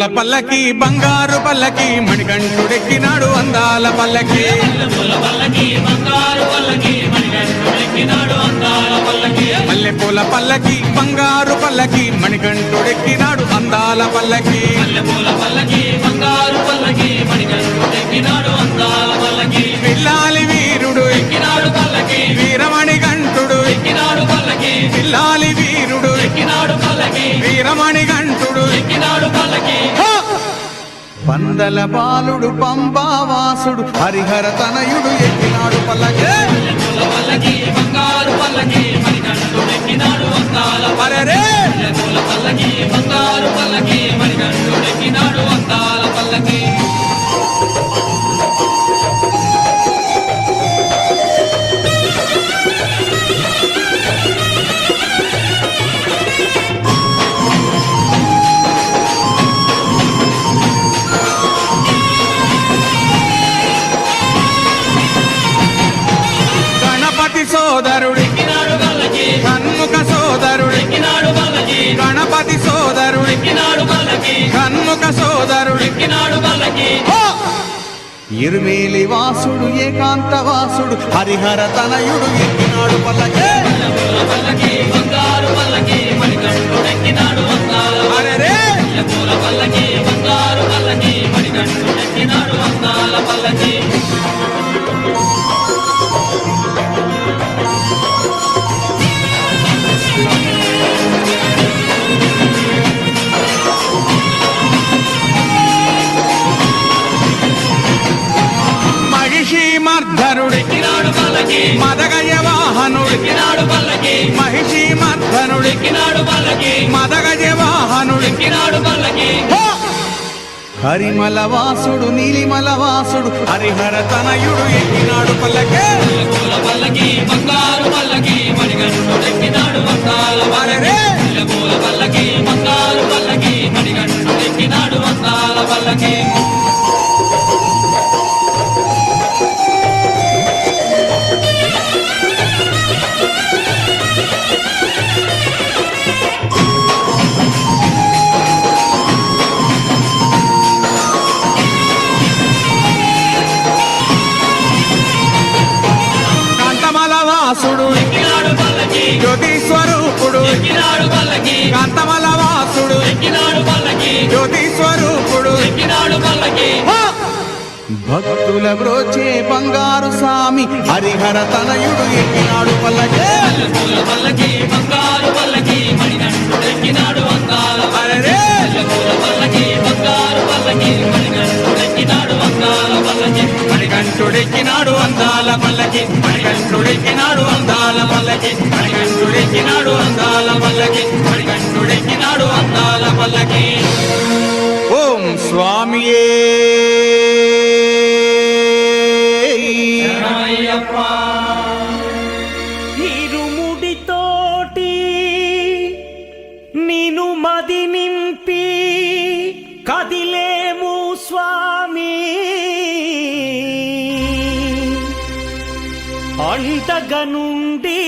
మల్లెపూల పల్లకి బంగారు పల్లకి మణికంఠుడెక్కినాడు అందాల పల్లకి మల్లెపూల పల్లకి బంగారు పల్లకి మణికంఠుడెక్కినాడు అందాల పల్లకి మల్లెపూల పల్లకి బంగారు పల్లకి మణికంఠుడెక్కినాడు అందాల పల్లకి మల్లెపూల పల్లకి బంగారు పల్లకి మణికంఠుడెక్కినాడు అందాల పల్లకి పిల్లాలి వీరుడు ఎక్కినాడు పల్లకి వీరమణికంఠుడు ఎక్కినాడు పల్లకి పిల్లాలి వీరుడు ఎక్కినాడు పల్లకి వీరమణికంఠుడు ఎక్కినాడు పల్లకి పందల బాలుడు పంబావాసుడు హరిహర తనయుడు ఎక్కినాడు పల్లకి మల్లెపూల పల్లకి బంగారు పల్లకి మణికంఠుడెక్కినాడు అందాల అరెరే మల్లెపూల పల్లకి బంగారు పల్లకి మణికంఠుడెక్కినాడు అందాల పల్లకి గణపతి సోదరుడు ఎక్కినాడు పల్లకి షణ్ముఖ సోదరుడు ఎక్కినాడు పల్లకి గణపతి సోదరుడు ఎక్కినాడు పల్లకి షణ్ముఖ సోదరుడు ఎక్కినాడు పల్లకి ఇరుమేలి వాసుడు ఏకాంత వాసుడు హరిహర తనయుడు ఎక్కినాడు పల్లకి మల్లెపూల పల్లకి బంగారు పల్లకి మణికంఠుడెక్కినాడు అందాల అరెరే మల్లెపూల పల్లకి బంగారు పల్లకి మణికంఠుడెక్కినాడు అందాల పల్లకి మహిషి మర్ధనుడు ఎక్కినాడు పల్లకి మదగజ వాహనుడు ఎక్కినాడు పల్లకి మహిషి మర్ధనుడు ఎక్కినాడు పల్లకి మదగజ వాహనుడు ఎక్కినాడు పల్లకి హరిమల వాసుడు నీలిమల వాసుడు హరిహర తనయుడు ఎక్కినాడు పల్లకే మల్లెపూల పల్లకి బంగారు పల్లకి మణికంఠుడెక్కినాడు అందాల అరెరే మల్లెపూల పల్లకి బంగారు పల్లకి మణికంఠుడెక్కినాడు అందాల పల్లకి కాంతమల వాసుడు ఎక్కినాడు పల్లకి జ్యోతి స్వరూపుడు ఎక్కినాడు పల్లకి కాంతమల వాసుడు ఎక్కినాడు పల్లకి జ్యోతి స్వరూపుడు ఎక్కినాడు పల్లకి భక్తుల బ్రోచే బంగారు స్వామి హరిహర తనయుడు ఎక్కినాడు పల్లకే మల్లెపూల పల్లకి బంగారు పల్లకి మణికంఠుడెక్కినాడు అందాల అరెరే మల్లెపూల పల్లకి బంగారు పల్లకి మణికంఠుడెక్కినాడు అందాల పల్లకి మణికంఠుడెక్కినాడు అందాల పల్లకి మణికంఠుడెక్కినాడు అందాల పల్లకి మణికంఠుడెక్కినాడు అందాల పల్లకి మణికంఠుడెక్కినాడు అందాల పల్లకి ఓం స్వామియే ఇరుముడితోటి నిను మది నింపి కదిలేము స్వామి అండగ నుండి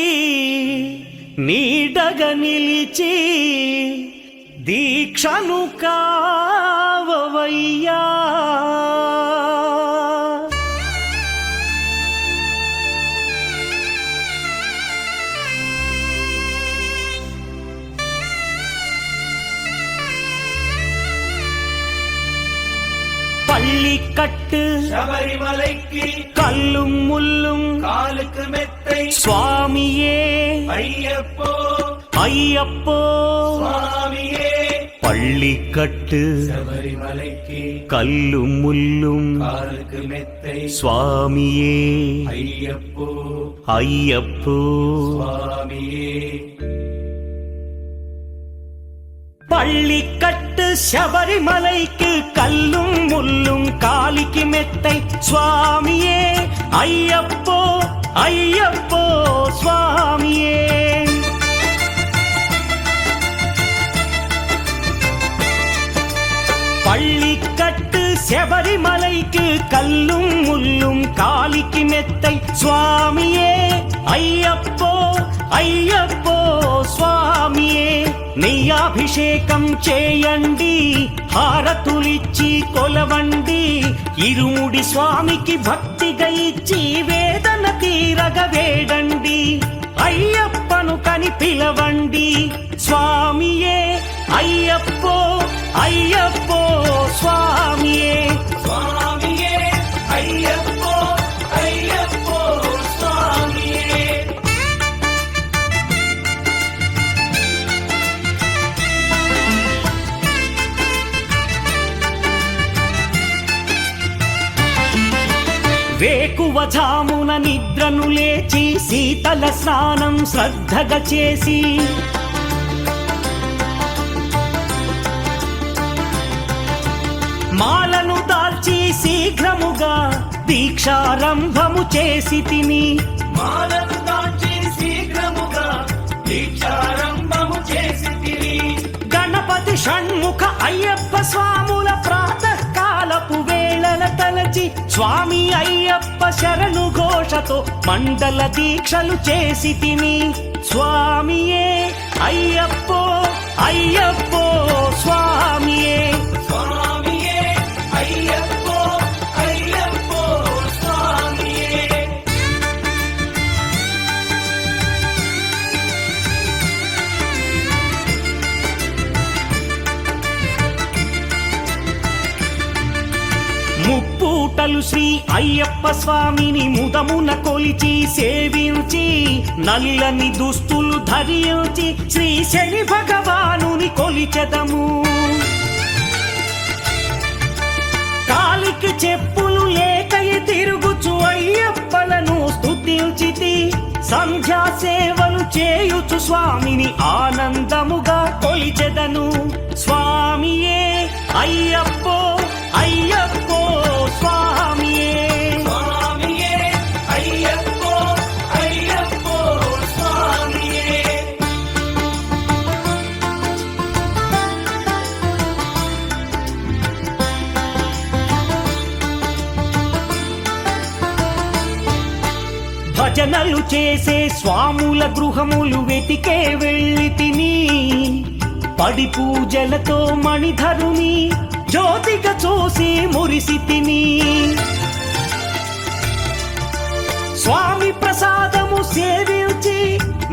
నీడగ నిలిచి దీక్షను కావవయ్యా பள்ளிக்கட்டு శబరిమలైకి கல்லும் முள்ளும் కాలుకు మెత్తై சுவாமியே అయ్యప్పో ஐயப்போ స్వామియే பள்ளிக்கட்டு శబరిమలైకి கல்லும் முள்ளும் కాలుకు మెత్తై சுவாமியே అయ్యప్పో ஐயப்போ స్వామియే பள்ளிக்கட்டு శబరిమలైக்கு கல்லும் முள்ளும் காலிக்கு மெத்தை சுவாமியே ஐயப்போ ஐயப்போ சுவாமியே பள்ளிக்கட்டு శబరిమలైக்கு கல்லும் முள்ளும் காலிக்கு மெத்தை சுவாமியே ஐயப்போ ஐயப்போ சுவாமி స్వామియే నెయ్యాభిషేకం చేయండి, హారతులిచ్చి కొలవండి, ఇరుముడి స్వామికి భక్తిగా ఇచ్చి వేదన తీరగ వేడండి, అయ్యప్పను కని పిలవండి. స్వామియే అయ్యప్పో అయ్యప్పో స్వామియే, స్వామియే అయ్యప్పో అయ్యప్పో స్వామియే. వేకువజామున నిద్రను లేచి శీతల స్నానం శ్రద్ధగా చేసి మాలను దాల్చి శీఘ్రముగా దీక్షారంభము చేసి తిని, మాలను దాల్చి శీఘ్రముగా దీక్షారంభము చేసి తిని, గణపతి షణ్ముఖ అయ్యప్ప స్వాముల ప్రాతకాలపు వేళల తలచి స్వామి అయ్యప్ప శరణు ఘోషతో మండల దీక్షలు చేసి తిని. స్వామియే అయ్యప్పో అయ్యప్పో స్వామియే, స్వామియే అయ్యప్పో అయ్యప్పో స్వామియే. ముప్పూటలు శ్రీ అయ్యప్ప స్వామిని ముదమున కొలిచి సేవించి, నల్లని దుస్తులు ధరించి శ్రీ శని భగవానుని కొలిచెదము. కాలికి చెప్పులు లేకయి తిరుగుచు అయ్యప్పలను స్తుతించితి, సంధ్యా సేవలు చేయుచు స్వామిని ఆనందముగా కొలిచెదను. స్వామియే అయ్యప్పో అయ్యప్పో స్వామియే, స్వామియే అయ్యప్పో అయ్యప్పో స్వామియే. భజనలు చేసే స్వాముల గృహములు వెతికే వెళ్ళి తిని, పడి పూజలతో మణిధరుని జ్యోతిగా చూసి మురిసి తిని, స్వామి ప్రసాదము సేవించి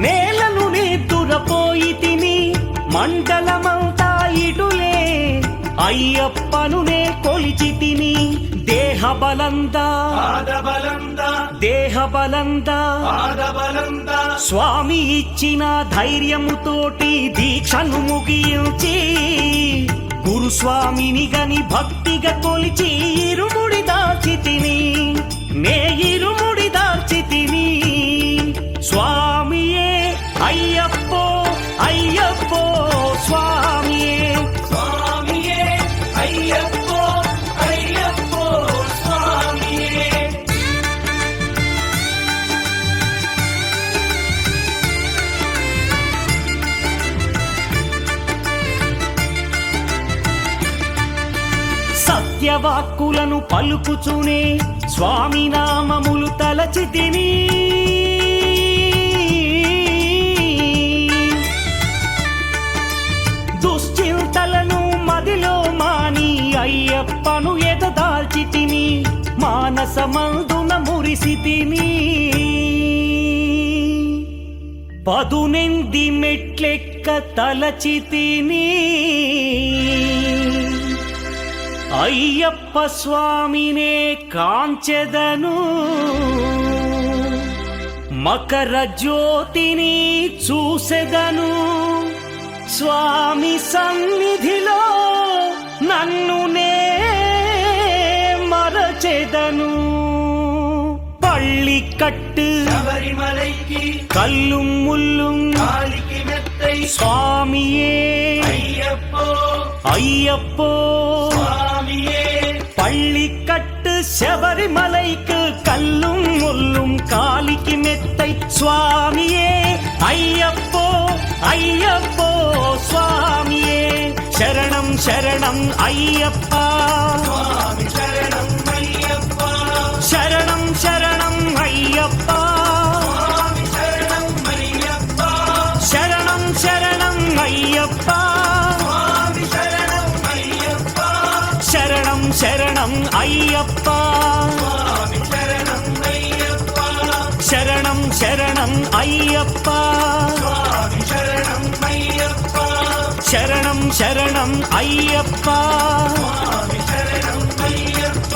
నేలను నిద్దురపోయి తిని, మండలమంతా ఇటులే అయ్యప్పనునే కొలిచి తిని. దేహబలందా పాదబలందా దేహబలందా పాదబలందా స్వామి ఇచ్చిన ధైర్యముతోటి దీక్షను ముగించి, గురుస్వామిని గని భక్తిగా కొలిచి ఇరుముడి దాల్చి తిని, నే ఇరుముడి దాల్చి తిని. స్వామియే అయ్యప్పో అయ్యప్పో స్వామియే, స్వామియే అయ్యప్పో అయ్యప్పో స్వామియే. సత్యవాక్కులను పలుకుచునే స్వామి నామములు తలచి తిని, దుశ్చింతలను మదిలో మాని అయ్యప్పను ఎదదాల్చి తిని, మానసమందున మురిసి తిని. పదునెంది మెట్లెక్క తలచి తిని, అయ్యప్ప స్వామినే కాంచెదను, మకర జ్యోతిని చూసెదను. స్వామి సన్నిధిలో నన్ను నే మరచెదను. పళ్ళికట్టు శబరిమలైకి కల్లుం ముల్లుం కాలికి మెత్తై స్వామియే అయ్యప్పో అయ్యప్పో. స్వామియే பள்ளிக்கட்டு శబరిమలైக்கு கல்லும் முள்ளும் காலிக்கு மெத்தை சுவாமியே ஐயப்போ ஐயப்போ சுவாமியே சரணம் சரணம் ஐயப்பா స్వామి శరణం అయ్యప్ప சரணம் சரணம் ஐயப்பா స్వామి శరణం అయ్యప్ప சரணம் சரணம் అయ్యప్ప స్వామి శరణం అయ్యప్ప శరణం శరణం అయ్యప్ప స్వామి శరణం అయ్యప్ప శరణం శరణం అయ్యప్ప స్వామి శరణం అయ్యప్ప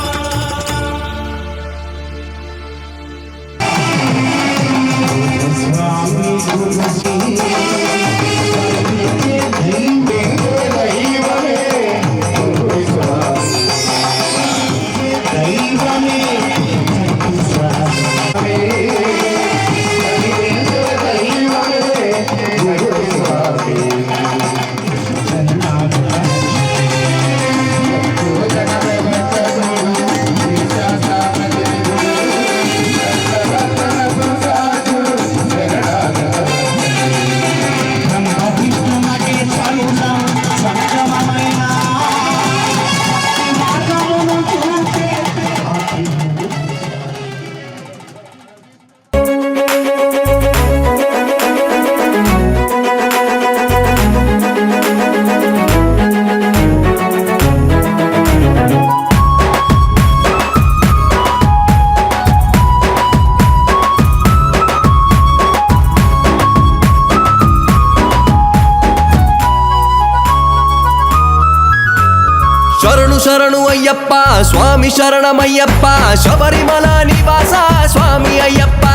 శరణు శరణు అయ్యప్ప స్వామి శరణమయ్యప్ప శబరిమల నివాస స్వామి అయ్యప్ప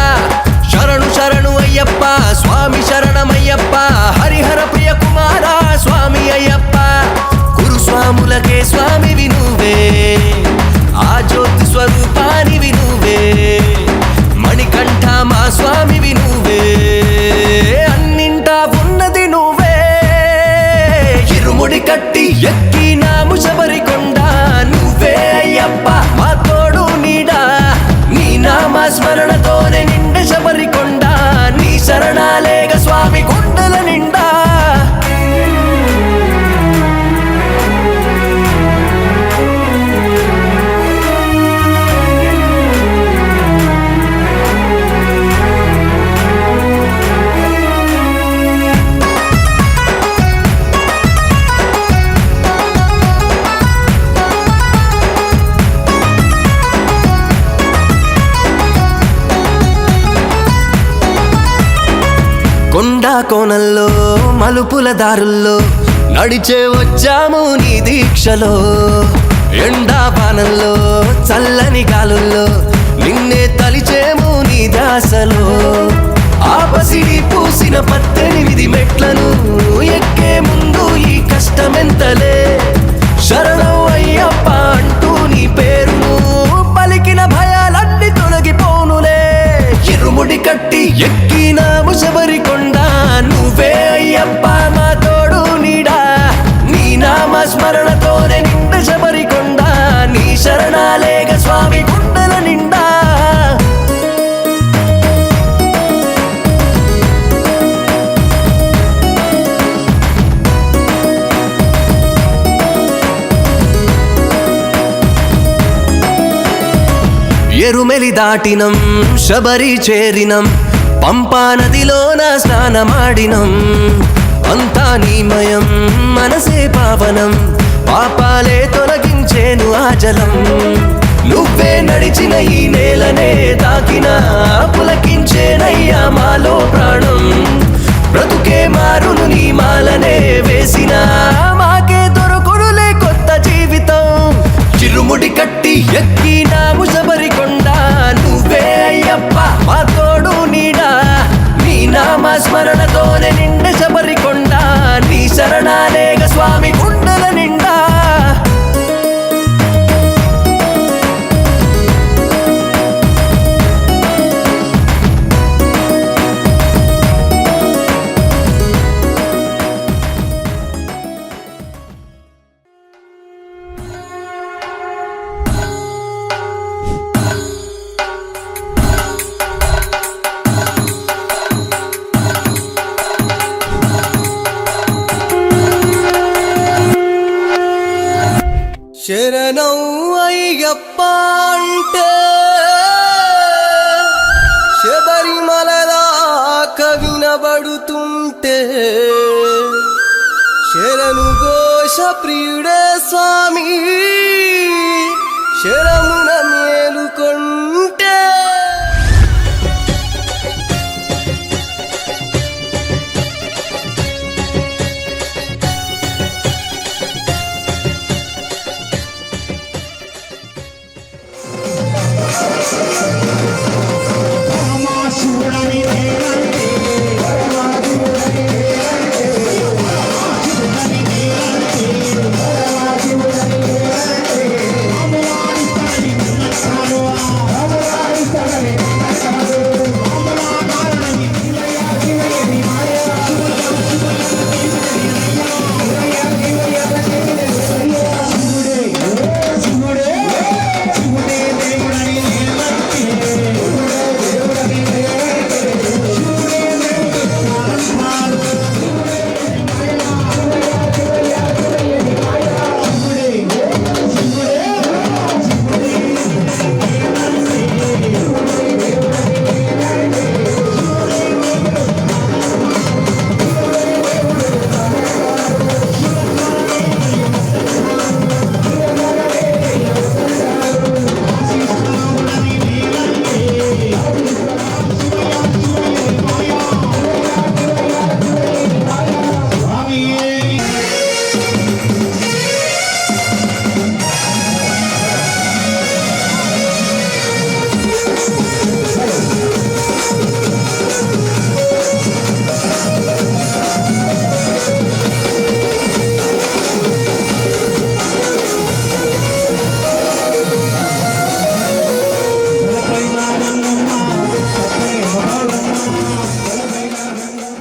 శరణు శరణు అయ్యప్ప స్వామి శరణమయ్యప్ప హరిహర ప్రియ కుమార స్వామి అయ్యప్ప గురుస్వాములకే స్వామి వినువే ఆ జ్యోతి స్వరూపాని వినువే మణికంఠ మా స్వామి వినువే అన్నింటా ఉన్నది నువ్వే ఇరుముడి కట్టి ఎక్కినాము శబరికొండ నువ్వే అయ్యప్ప మా తోడు నీడా నీ నామ స్మరణతోనే నిండ శబరికొండ నీ శరణాలేగ స్వామి గుండెల నిండా కొండా కోనల్లో మలుపుల దారుల్లో నడిచే వచ్చాము నీ దీక్షలో ఎండా బాణంలో చల్లని గాలుల్లో నిన్నే తలిచేము నీ దాసలో ఆపసిడి పూసిన 18 మెట్లను ఎక్కే ముందు ఈ కష్టమెంతలే శరణం అయ్యప్ప అంటూ నీ పేరును పలికిన భయాలన్నీ తొలగిపోనులే ఇరుముడి కట్టి ఎక్కినాము శబరికొండ నువ్వే అయ్యప్ప మా తోడు నీడా నీ నామ స్మరణతోనే నిండ శబరికొండ నీ శరణాలేగ స్వామి గుండెల నిండా ఎరుమెలి దాటినం శబరి చేరినం పంపా నదిలోన స్నానమాడినం అంతా నీమయం మనసే పావనం పాపాలే తొలగించేను ఆ జలం నువ్వే నడిచిన ఈ నేలనే తాకినా పులకించేనయ్యా మాలో ప్రాణం బ్రతుకే మారును నీ మాలనే వేసిన మాకే దొరకొడులే కొత్త జీవితం చిరుముడి కట్టి ఎక్కినాము శబరికొండ నువ్వే అయ్యప్ప మా తోడు నీడా నీ నామ స్మరణతోనే నిండ శబరికొండ నీ శరణాలేగ స్వామి గుండెల నిండా శరణం అయ్యప్ప అంటే శబరిమల దాకా వినబడుతుంటే శరణు ఘోష ప్రియుడే స్వామి శరమున మేలుకొంటే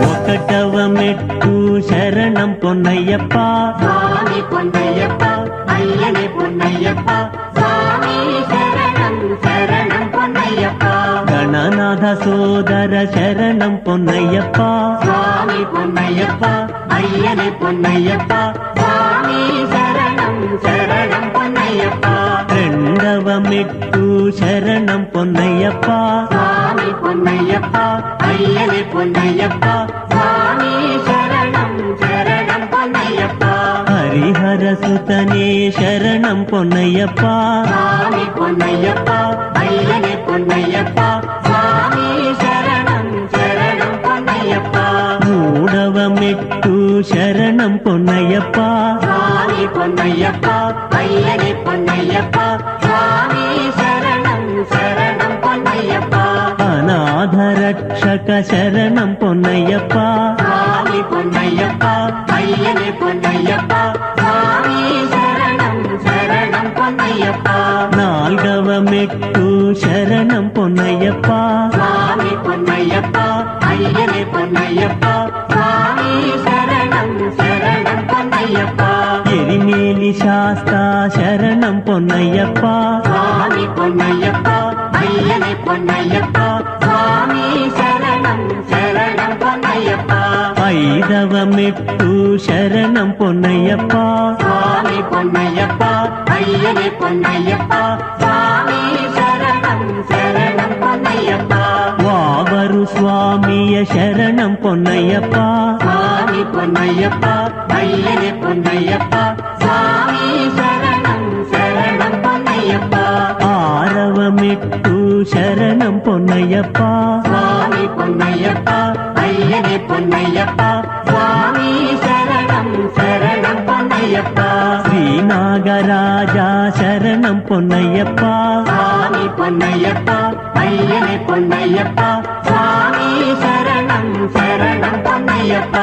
ఒకటవ మెట్టు శరణం పొన్నయ్యప్ప స్వామి పొన్నయ్యప్ప అయ్యనే పొన్నయ్యప్ప స్వామి శరణం శరణం పొన్నయ్యప్ప గణనాథ సోదర శరణం పొన్నయ్యప్ప స్వామి పొన్నయ్యప్ప అయ్యనే పొన్నయ్యప్ప స్వామి శరణం శరణం పొన్నయ్యప్ప రెండవ మెట్టు శరణం పొన్నయ్యప్ప స్వామి పొన్నయ్యప్ప అయ్యనే పొన్నయ్యప్ప స్వామి శరణం శరణం పొన్నయ్యప్ప హరిహర సుతనే శరణం పొన్నయ్యప్ప స్వామి పొన్నయ్యప్ప అయ్యనే పొన్నయ్యప్ప స్వామి శరణం శరణం పొన్నయ్యప్ప మూడవ మెట్టు శరణం పొన్నయ్యప్ప స్వామి పొన్నయ్యప్ప అయ్యనే పొన్నయ్యప్ప స్వామి శరణం శరణం పొన్నయ్యప్ప అనాథ రక్షక శరణం పొన్నయ్యప్ప స్వామి పొన్నయ్యప్ప అయ్యనే పొన్నయ్యప్ప స్వామి శరణం శరణం పొన్నయ్యప్ప నాల్గవ మెట్టు శరణం పొన్నయ్యప్ప స్వామి పొన్నయ్యప్ప అయ్యనే పొన్నయ్యప్ప స్వామి శరణం శరణం పొన్నయ్యప్ప ఎరిమేలి శాస్త శరణం పొన్నయ్యప్ప స్వామి పొన్నయ్యప్ప అయ్యనే పొన్నయ్యప్ప స్వామి శరణం శరణం పొన్నయ్యప్ప ఐదవ మెట్టు శరణం పొన్నయ్యప్ప స్వామి పొన్నయ్యప్ప అయ్యనే పొన్నయ్యప్ప స్వామి శరణం శరణం పొన్నయ్యప్ప వావరు స్వామియ శరణం పొన్నయ్యప్ప స్వామి పొన్నయ్యప్ప అయ్యనే పొన్నయ్యప్ప స్వామి శరణం శరణం పొన్నయ్యప్ప ఆరవ మెట్టు శరణం పొన్నయ్యప్ప స్వామి పొన్నయ్యప్ప అయ్యనే పొన్నయ్యప్ప స్వామి శరణం శరణం పొన్నయ్యప్ప శ్రీనాగరాజా శరణం పొన్నయ్యప్ప స్వామి పొన్నయ్యప్ప అయ్యనే పొన్నయ్యప్ప స్వామి శరణం శరణం పొన్నయ్యప్ప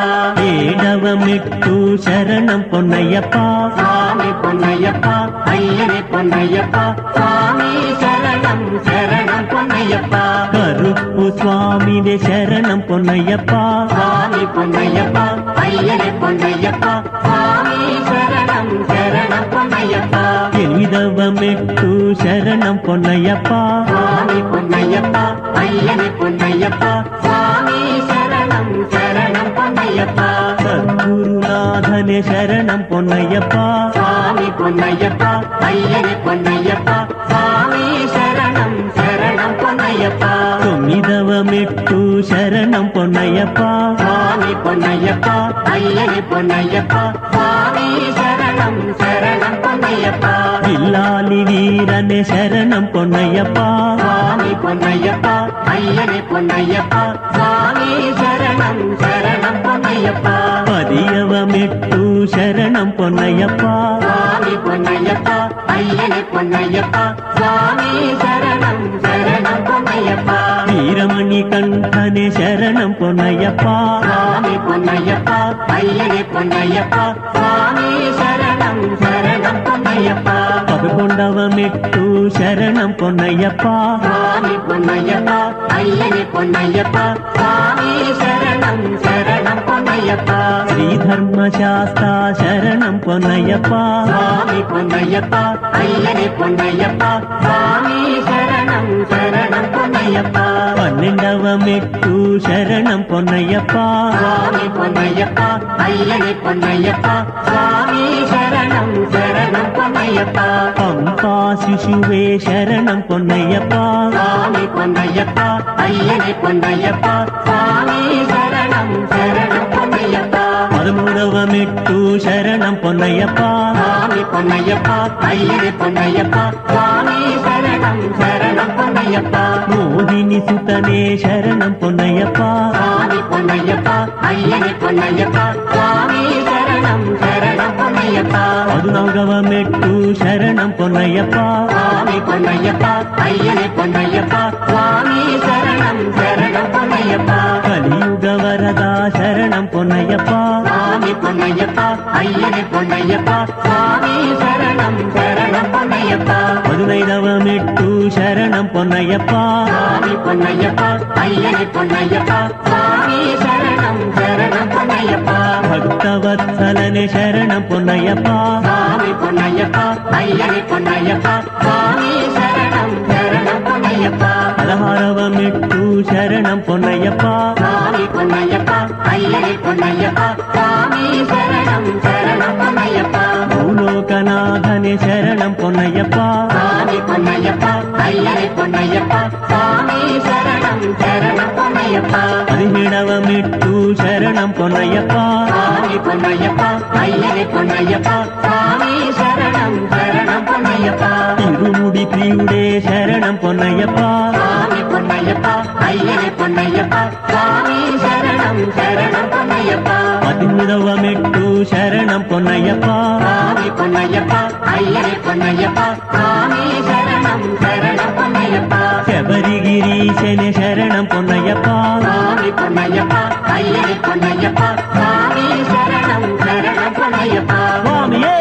ఏడవ మెట్టు శరణం పొన్నయ్యప్ప స్వామి పొన్నయ్యప్ప అయ్యనే పొన్నయ్యప్ప స్వామి శరణం శరణం పొన్నయ్యప్ప కరుప్పు స్వామిదే శరణం పొన్నయ్యప్ప స్వామి పొన్నయ్యప్ప అయ్యనే పొన్నయ్యప్ప స్వామి శరణం శరణం పొన్నయ్యప్ప ఎనిమిదవ మెట్టు శరణం పొన్నయ్యప్ప స్వామి పొన్నయ్యప్ప అయ్యనే పొన్నయ్యప్ప స్వామి శరణం శరణం పొన్నయ్యప్ప సద్గురునాథనే శరణం పొన్నయ్యప్ప స్వామి పొన్నయ్యప్ప అయ్యనే పొన్నయ్యప్ప స్వామి శరణం శరణం పొన్నయ్యప్ప తొమ్మిదవ మెట్టు శరణం పొన్నయ్యప్ప స్వామి పొన్నయ్యప్ప பொன்னையப்ப ஐயனே பொன்னையப்ப சுவாமி சரணம் சரணம் பொன்னையப்ப வில்லாலி வீரனே சரணம் பொன்னையப்பா சுவாமி பொன்னையப்ப ஐயனே பொன்னையப்ப சுவாமி சரணம் சரணம் பொன்னையப்ப பதியவமெட்டு சரணம் பொன்னையப்பா சுவாமி பொன்னையப்ப ஐயனே பொன்னையப்ப சுவாமி சரணம் சரணம் பொன்னையப்ப வீரமணி கண்டனே சரணம் பொன்னையப்பா சுவாமி பொன்னையப்ப ஐயனே பொன்னையப்ப சுவாமி சரணம் சரணம் பொன்னையப்ப పదకొండవమెట్టు శరణం పొన్నయ్యప్ప சுவாமி பொன்னையப்ப ஐயனே பொன்னையப்ப சுவாமி சரணம் சரணம் பொன்னையப்ப శ్రీధర్మశాస్త్ర శరణం పొన్నయ్యప్ప சுவாமி பொன்னையப்ப ஐயனே பொன்னையப்ப சுவாமி சரணம் சரணம் பொன்னையப்ப పన్నెండవమెట్టు శరణం పొన్నయ్యప్ప சுவாமி பொன்னையப்ப ஐயனே பொன்னையப்ப சுவாமி சரணம் சரணம் பொன்னையப்ப పంపా శిశువే శరణం పొన్నయ్యప్ప சுவாமி பொன்னையப்ப ஐயனே பொன்னையப்ப சுவாமி சரணம் சரணம் பொன்னையப்ப పదమూడవమెట్టు శరణం పొన్నయ్యప్ప சுவாமி பொன்னையப்ப ஐயனே பொன்னையப்ப சுவாமி சரணம் சரணம் பொன்னையப்ப మోహిని సుతనే శరణం పొన్నయ్యప్ప சுவாமி பொன்னையப்ப ஐயனே பொன்னையப்ப சுவாமி சரணம் சரணம் பொன்னையப்ப పదునాలుగవమెట్టు శరణం పొన్నయ్యప్ప சுவாமி பொன்னையப்ப ஐயனே பொன்னையப்ப சுவாமி சரணம் சரணம் பொன்னையப்ப కలియుగ వరదా శరణం పొన్నయ్యప్ప சுவாமி பொன்னையப்ப ஐயனே பொன்னையப்ப சுவாமி சரணம் சரணம் பொன்னையப்ப పదునైదవమెట్టు శరణం పొన్నయ్యప్ప சுவாமி பொன்னையப்ப ஐயனே பொன்னையப்ப சுவாமி சரணம் சரணம் பொன்னையப்ப భక్తవత్సలనే శరణం పొన్నయ్యప్ప சுவாமி பொன்னையப்ப ஐயனே பொன்னையப்ப சுவாமி சரணம் சரணம் பொன்னையப்ப 16వమెట్టు శరణం పొన్నయ్యప్ప சுவாமி பொன்னையப்ப ஐயனே பொன்னையப்ப சுவாமி சரணம் சரணம் பொன்னையப்ப భూలోకనాథనే శరణం పొన్నయ్యప్ప சுவாமி பொன்னையப்ப ஐயனே பொன்னையப்ப சுவாமி சரணம் சரணம் பொன்னையப்ப 17వమెట్టు శరణం పొన్నయ్యప్ప சுவாமி பொன்னையப்ப ஐயனே பொன்னையப்ப சுவாமி சரணம் சரணம் பொன்னையப்ப తిరుముడి ప్రియుడే శరణం పొన్నయ్యప్ప சுவாமி பொன்னையப்ப ஐயனே பொன்னையப்ப சுவாமி சரணம் சரணம் பொன்னையப்ப 18వమెట్టు శరణం పొన్నయ్యప్ప சுவாமி பொன்னையப்ப ஐயனே பொன்னையப்ப சுவாமி சரணம் சரணம் பொன்னையப்ப శబరిగిరీశనే శరణం పొన్నయ్యప్ప சுவாமி பொன்னையப்ப ஐயனே பொன்னையப்ப சுவாமி சரணம் சரணம் பொன்னையப்ப స్వామియే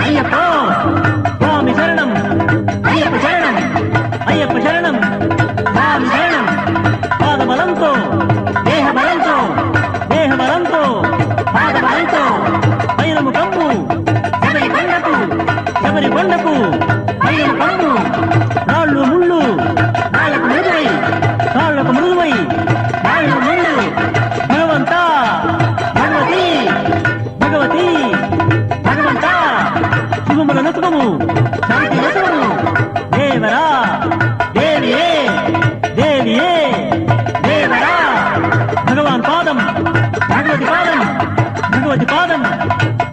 అయ్యప్ప స్వామి శరణం అయ్యప్ప శరణం అయ్యప్ప శరణం స్వామి శరణం పాదబలంతో దేహబలంతో దేహబలంతో పాదబలంతో పైరము కంపు శబరి కొండకు పైరము కంపు రాళ్ళు ముళ్ళు రాళ్లకు మృదువై రాళ్లకు మృదువై రాళ్ళు ముళ్ళు భగవంతా భగవతి భగవతి భగవంతా శుభముల నతుకము శాంతి నతుకము దేవరా దేవియే దేవియే దేవరా భగవాన్ పాదం భగవతి పాదం భగవతి పాదం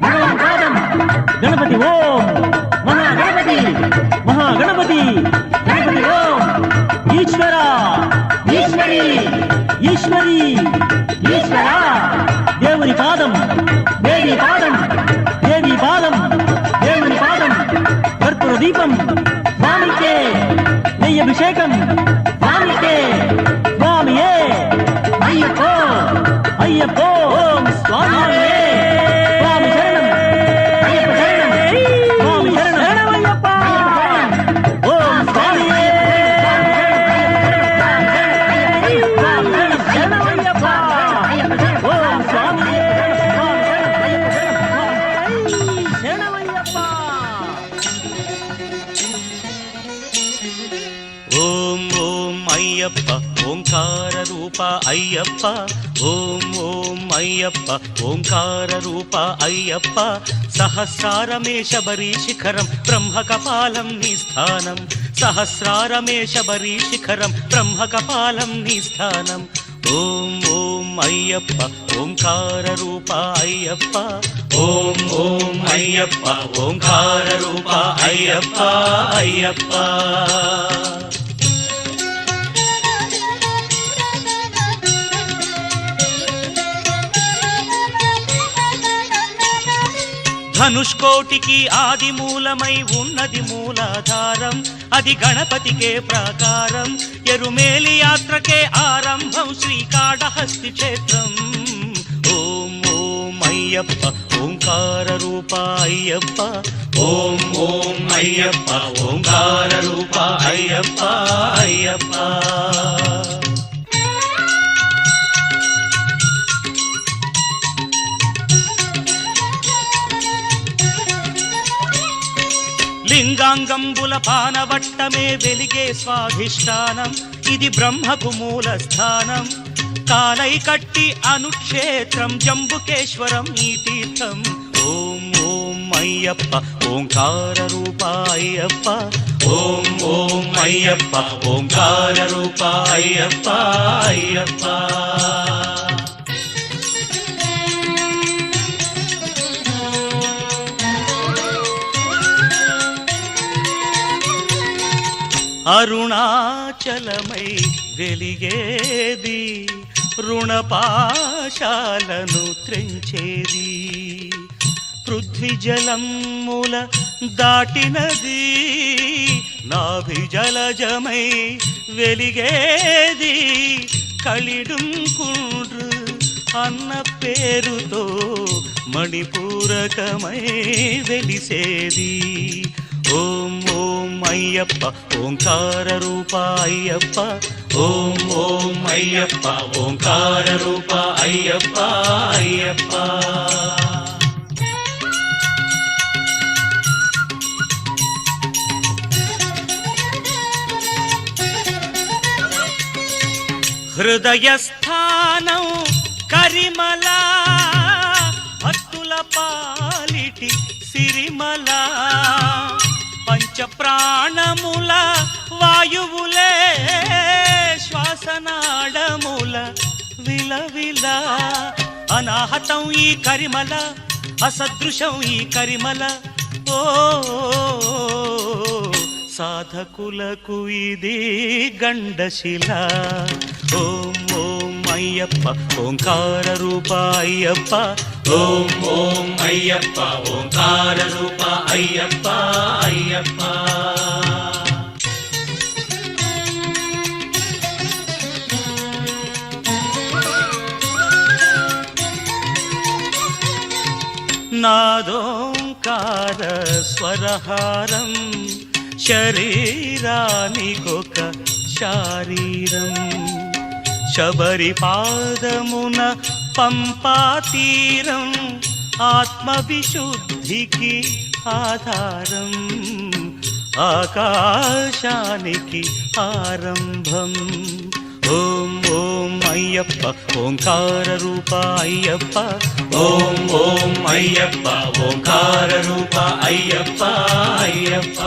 భగవాన్ పాదం గణపతి ఓం మహాగణపతి మహాగణపతి గణపతి ఓం ఈశ్వర ఈశ్వరి ఈశ్వరి ఈశ్వర దేవుని పాదం దేవి పాదం దేవి పాదం దేవుని పాదం కర్పూర దీపం స్వామికే నెయ్యభిషేకం స్వామికే స్వామియే అయ్యప్పో అయ్యప్పో ఓం స్వామియే స్వామి శరణం అయ్యప్ప శరణం స్వామి శరణం అయ్యప్ప ఓం స్వామియే శరణమయ్యప్ప ఓం స్వామియే శరణమయ్యప్ప ఓం ఓం అయ్యప్ప ఓంకార రూప అయ్యప్ప ఓం ఓం అయ్యప్ప ఓంకార రూప అయ్యప్ప సహస్రారమే శబరి శిఖరం బ్రహ్మ కపాలం నీ స్థానం సహస్రారమే శబరి శిఖరం బ్రహ్మ కపాలం నీ స్థానం ఓం ఓం అయ్యప్ప ఓంకార రూప అయ్యప్ప ఓం ఓం అయ్యప్ప ఓంకార రూప అయ్యప్ప అయ్యప్ప ధనుష్కోటికి ఆది మూలమై ఉన్నది మూలాధారం, అది గణపతికే ప్రాకారం, ఎరుమేలి యాత్రకే ఆరంభం శ్రీకాళహస్తి క్షేత్రం. ఓం ఓం అయ్యప్ప ఓంకార రూప అయ్యప్ప ఓం ఓం అయ్యప్ప ఓంకార రూప అయ్యప్ప అయ్యప్ప లింగాంగంబుల పానవట్టమే వెలిగే స్వాధిష్టానం, ఇది బ్రహ్మకు మూల స్థానం, కాలై కట్టి అనుక్షేత్రం జంబుకేశ్వరం ఈ తీర్థం. ఓం ఓం అయ్యప్ప ఓంకార రూప అయ్యప్ప ఓం ఓం అయ్యప్ప ఓంకార రూప అయ్యప్ప అయ్యప్ప అరుణాచలమై వెలిగేది, రుణపాశాలను త్రెంచేది, పృథ్వీజలముల దాటినది, నాభిజలజమై వెలిగేది, కలిడుంకుండ్రు అన్న పేరుతో మణిపూరకమై వెలిసేది. ఓం ఓం అయ్యప్ప ఓంకార రూప అయ్యప్ప ఓం ఓం అయ్యప్ప ఓంకార రూప అయ్యప్ప అయ్యప్ప హృదయస్థానం కరిమల, భక్తుల పాలిటి సిరిమల, పంచ ప్రాణముల వాయువులే శ్వాసనాడముల విలవిల, అనాహతం ఈ కరిమల, అసదృశం ఈ కరిమల, ఓ సాధకులకు ఇది గండశిల. ఓం ఓం అయ్యప్ప ఓంకార రూప అయ్యప్ప ఓం ఓం అయ్యప్ప ఓంకార రూప అయ్యప్ప అయ్యప్ప నాదోంకార స్వరహారం, శరీరానికొక శారీరం, శబరి పాదమున పంపాతీరం, ఆత్మవిశుద్ధికి ఆధారం, ఆకాశానికి ఆరంభం. ఓం ఓం అయ్యప్ప ఓంకార రూప అయ్యప్ప ఓం ఓం అయ్యప్ప ఓంకార రూప అయ్యప్ప అయ్యప్ప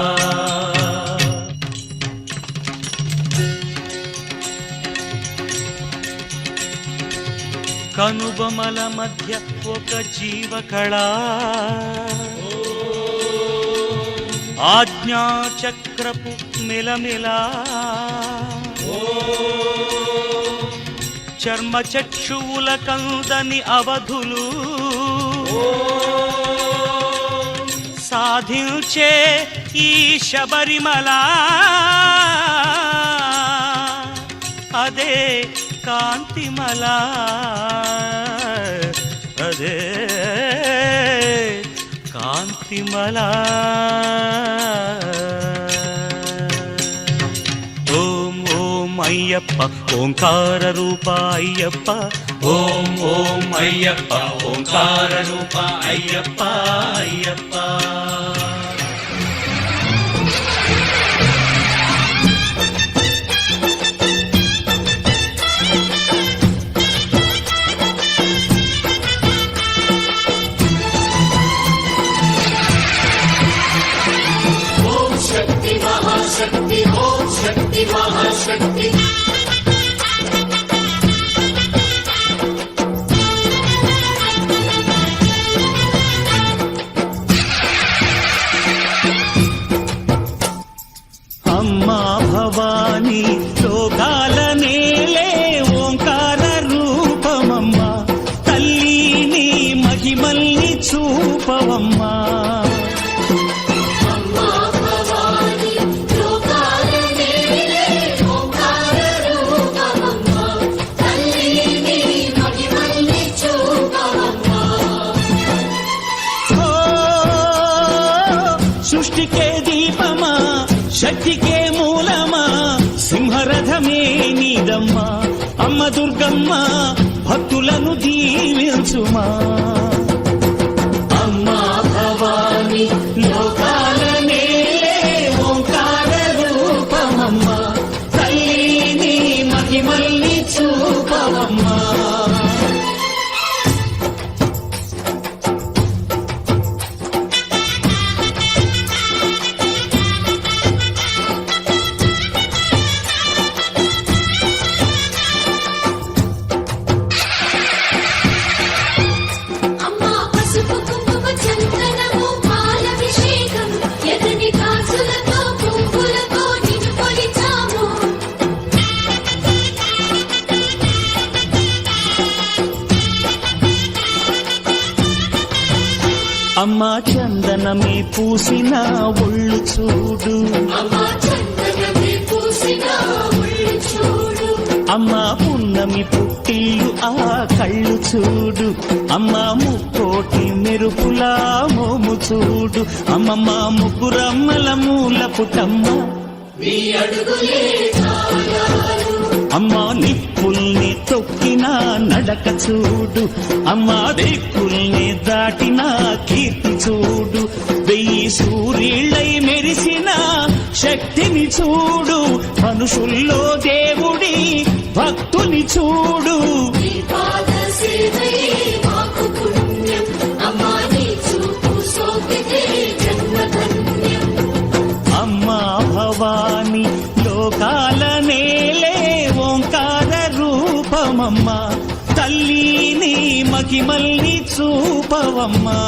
కనుబొమల మధ్య ఒక జీవకళ, ఆజ్ఞాచక్రపు మిలమిలా, చర్మ చక్షువుల కందని అవధులు, సాధించే ఈ శబరిమల, అదే కాంతిమల, అదే కాంతిమల. ఓం ఓం అయ్యప్ప ఓంకార రూప అయ్యప్ప ఓం ఓం అయ్యప్ప ఓంకార రూప అయ్యప్ప అయ్యప్ప महाशक्ति ओम शक्ति महाशक्ति చూపవమ్మా అమ్మా భవాని లోకాల నేలే ఓంకార రూపమమ్మా తల్లి నీ మహిమల్ని చూపవమ్మా ఓ, సృష్టికే దీపమా శక్తికే మూలమా సింహరథమే నీదమ్మా అమ్మ దుర్గమ్మ భక్తులను దీవించుమా అమ్మా భవాని లోకాల నేలే ఓంకార రూపమమ్మా తల్లి నీ మహిమల్ని చూపవమ్మా అమ్మా పసుపు కుంకుమ చందనము పాలభిషేకం ఎదని కాసులతో పువ్వులతో నిన్ను కొలిచాము అమ్మా చందనమే పూసిన ఒళ్ళు చూడు అమ్మా చందనమే పూసిన ఒళ్ళు చూడు అమ్మా పున్నమి పుట్టిల్లు ఆ కళ్ళు చూడు అమ్మా ముక్కోటి మెరుపులా మోము చూడు అమ్మమ్మ ముగ్గురమ్మల మూల పుటమ్మ నీ అడుగులే చాలారు అమ్మా నిప్పుల్ని తొక్కిన నడక చూడు అమ్మా దిక్కుల్ని దాటిన కీర్తి చూడు 1000 సూర్యుళ్ళై మెరిసిన శక్తిని చూడు మనుషుల్లో దేవుడి భక్తుని చూడు నీ పాద సేవయే మాకు పుణ్యం అమ్మా నీ చూపు సోకితే జన్మధన్యం అమ్మా భవాని లోకాల నేలే ఓంకార రూపమమ్మా తల్లిని మహిమల్ని చూపవమ్మా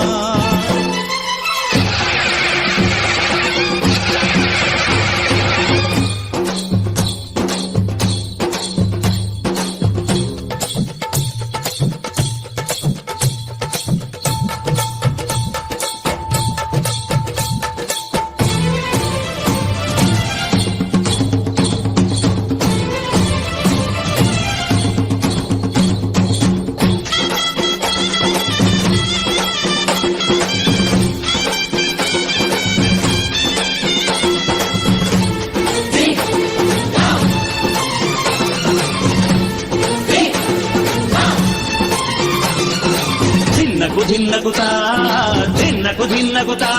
ధిన్నగుతా ధిన్నగుతా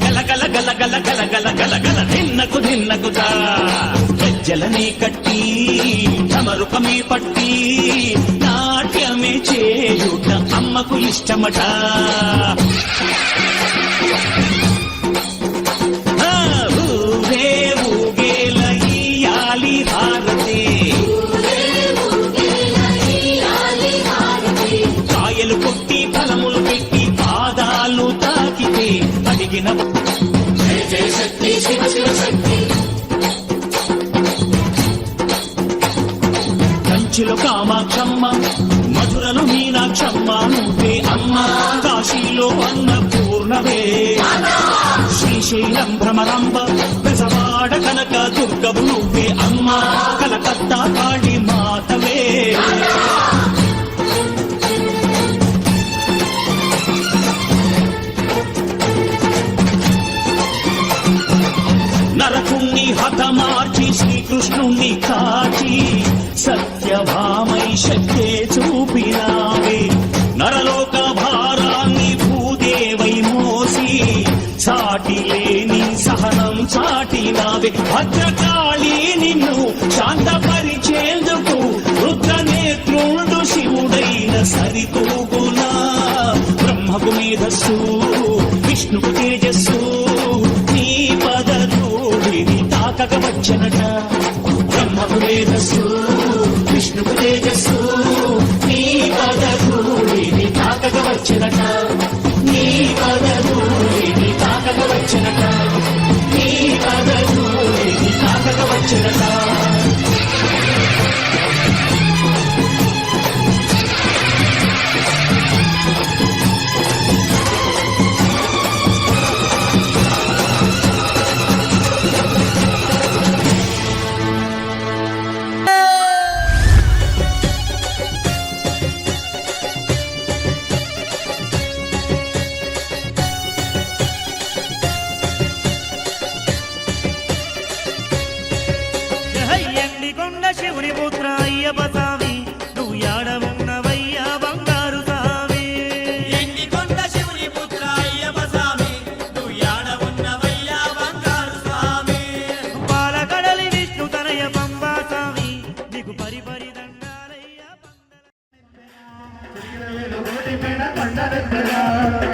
గల గల గల గల గల గల గల గల ధిన్నగుతా గజ్జలనే కట్టి తమరుకమే పట్టి నాట్యమే చేయుట అమ్మకు ఇష్టమట ఊగే ఊగేల ఇయ్యాలి హారతే కాయలు కొట్టి ఫలములు పెట్టి పాదాలు తాకితే అడిగిన జయ జయ శక్తి శివ శివ శక్తి కంచిలో కామాక్షమ్మ మధురలో మీనాక్షమ్మ నువ్వే అమ్మ కాశీలో అన్నపూర్ణవే శ్రీశైలం భ్రమరాంబ బెజవాడ కనక దుర్గవు నువ్వే అమ్మ కలకత్తా కాళీ మాతవే నరకుణ్ణి హతమార్చి శ్రీకృష్ణుణ్ణి కాచి సత్యభామై శక్తే చూపినావే నరలోక భారాన్ని భూదేవై మోసి సాటి లేని సహనం చాటినావే భద్రకాళి నిన్ను శాంతపరిచేందుకు రుద్రనేత్రుడు శివుడైన సరితూగునా బ్రహ్మకు మేధస్సు విష్ణుకు తేజస్సు నీ పదధూళిని తాకక వచ్చనట బ్రహ్మకు మేధస్సు విష్ణుకు తేజస్సు నీ పదధూళిని తాకక వచ్చనట నీ పదధూళిని తాకక వచ్చనట నీ పదధూళిని తాకక వచ్చనట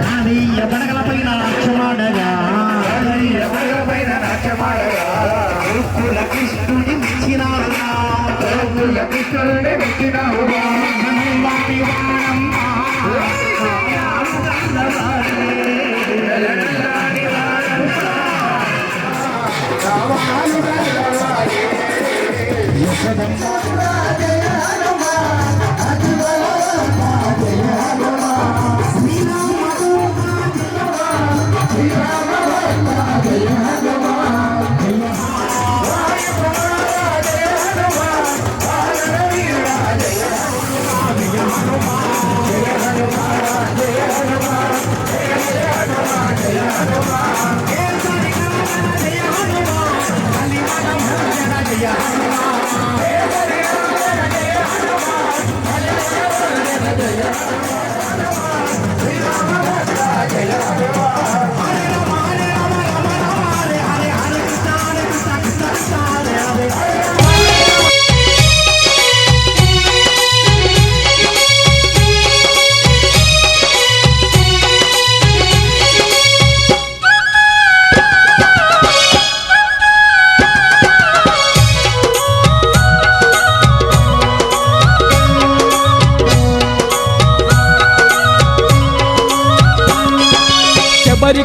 కాళీయ పడగలపైన నాట్యమాడగా కుల కృష్ణుని మెచ్చినాడుగా వారి వాడమ్మా.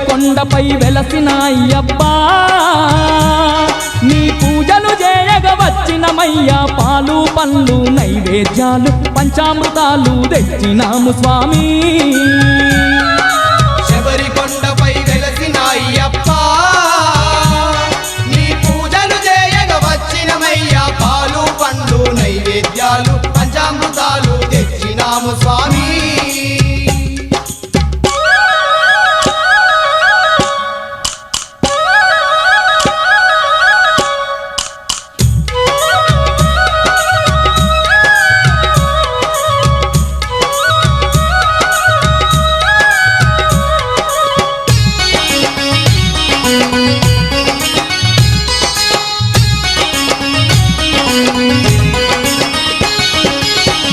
కొండపై వెలసిన అయ్యప్పా నీ పూజలు చేయగ వచ్చినమయ్యా పాలు పండ్లు నైవేద్యాలు పంచామృతాలు తెచ్చినాము స్వామి శబరికొండపై వెలసిన అయ్యప్పా నీ పూజలు చేయగ వచ్చినమయ్యా పాలు పండ్లు నైవేద్యాలు పంచామృతాలు తెచ్చినాము స్వామి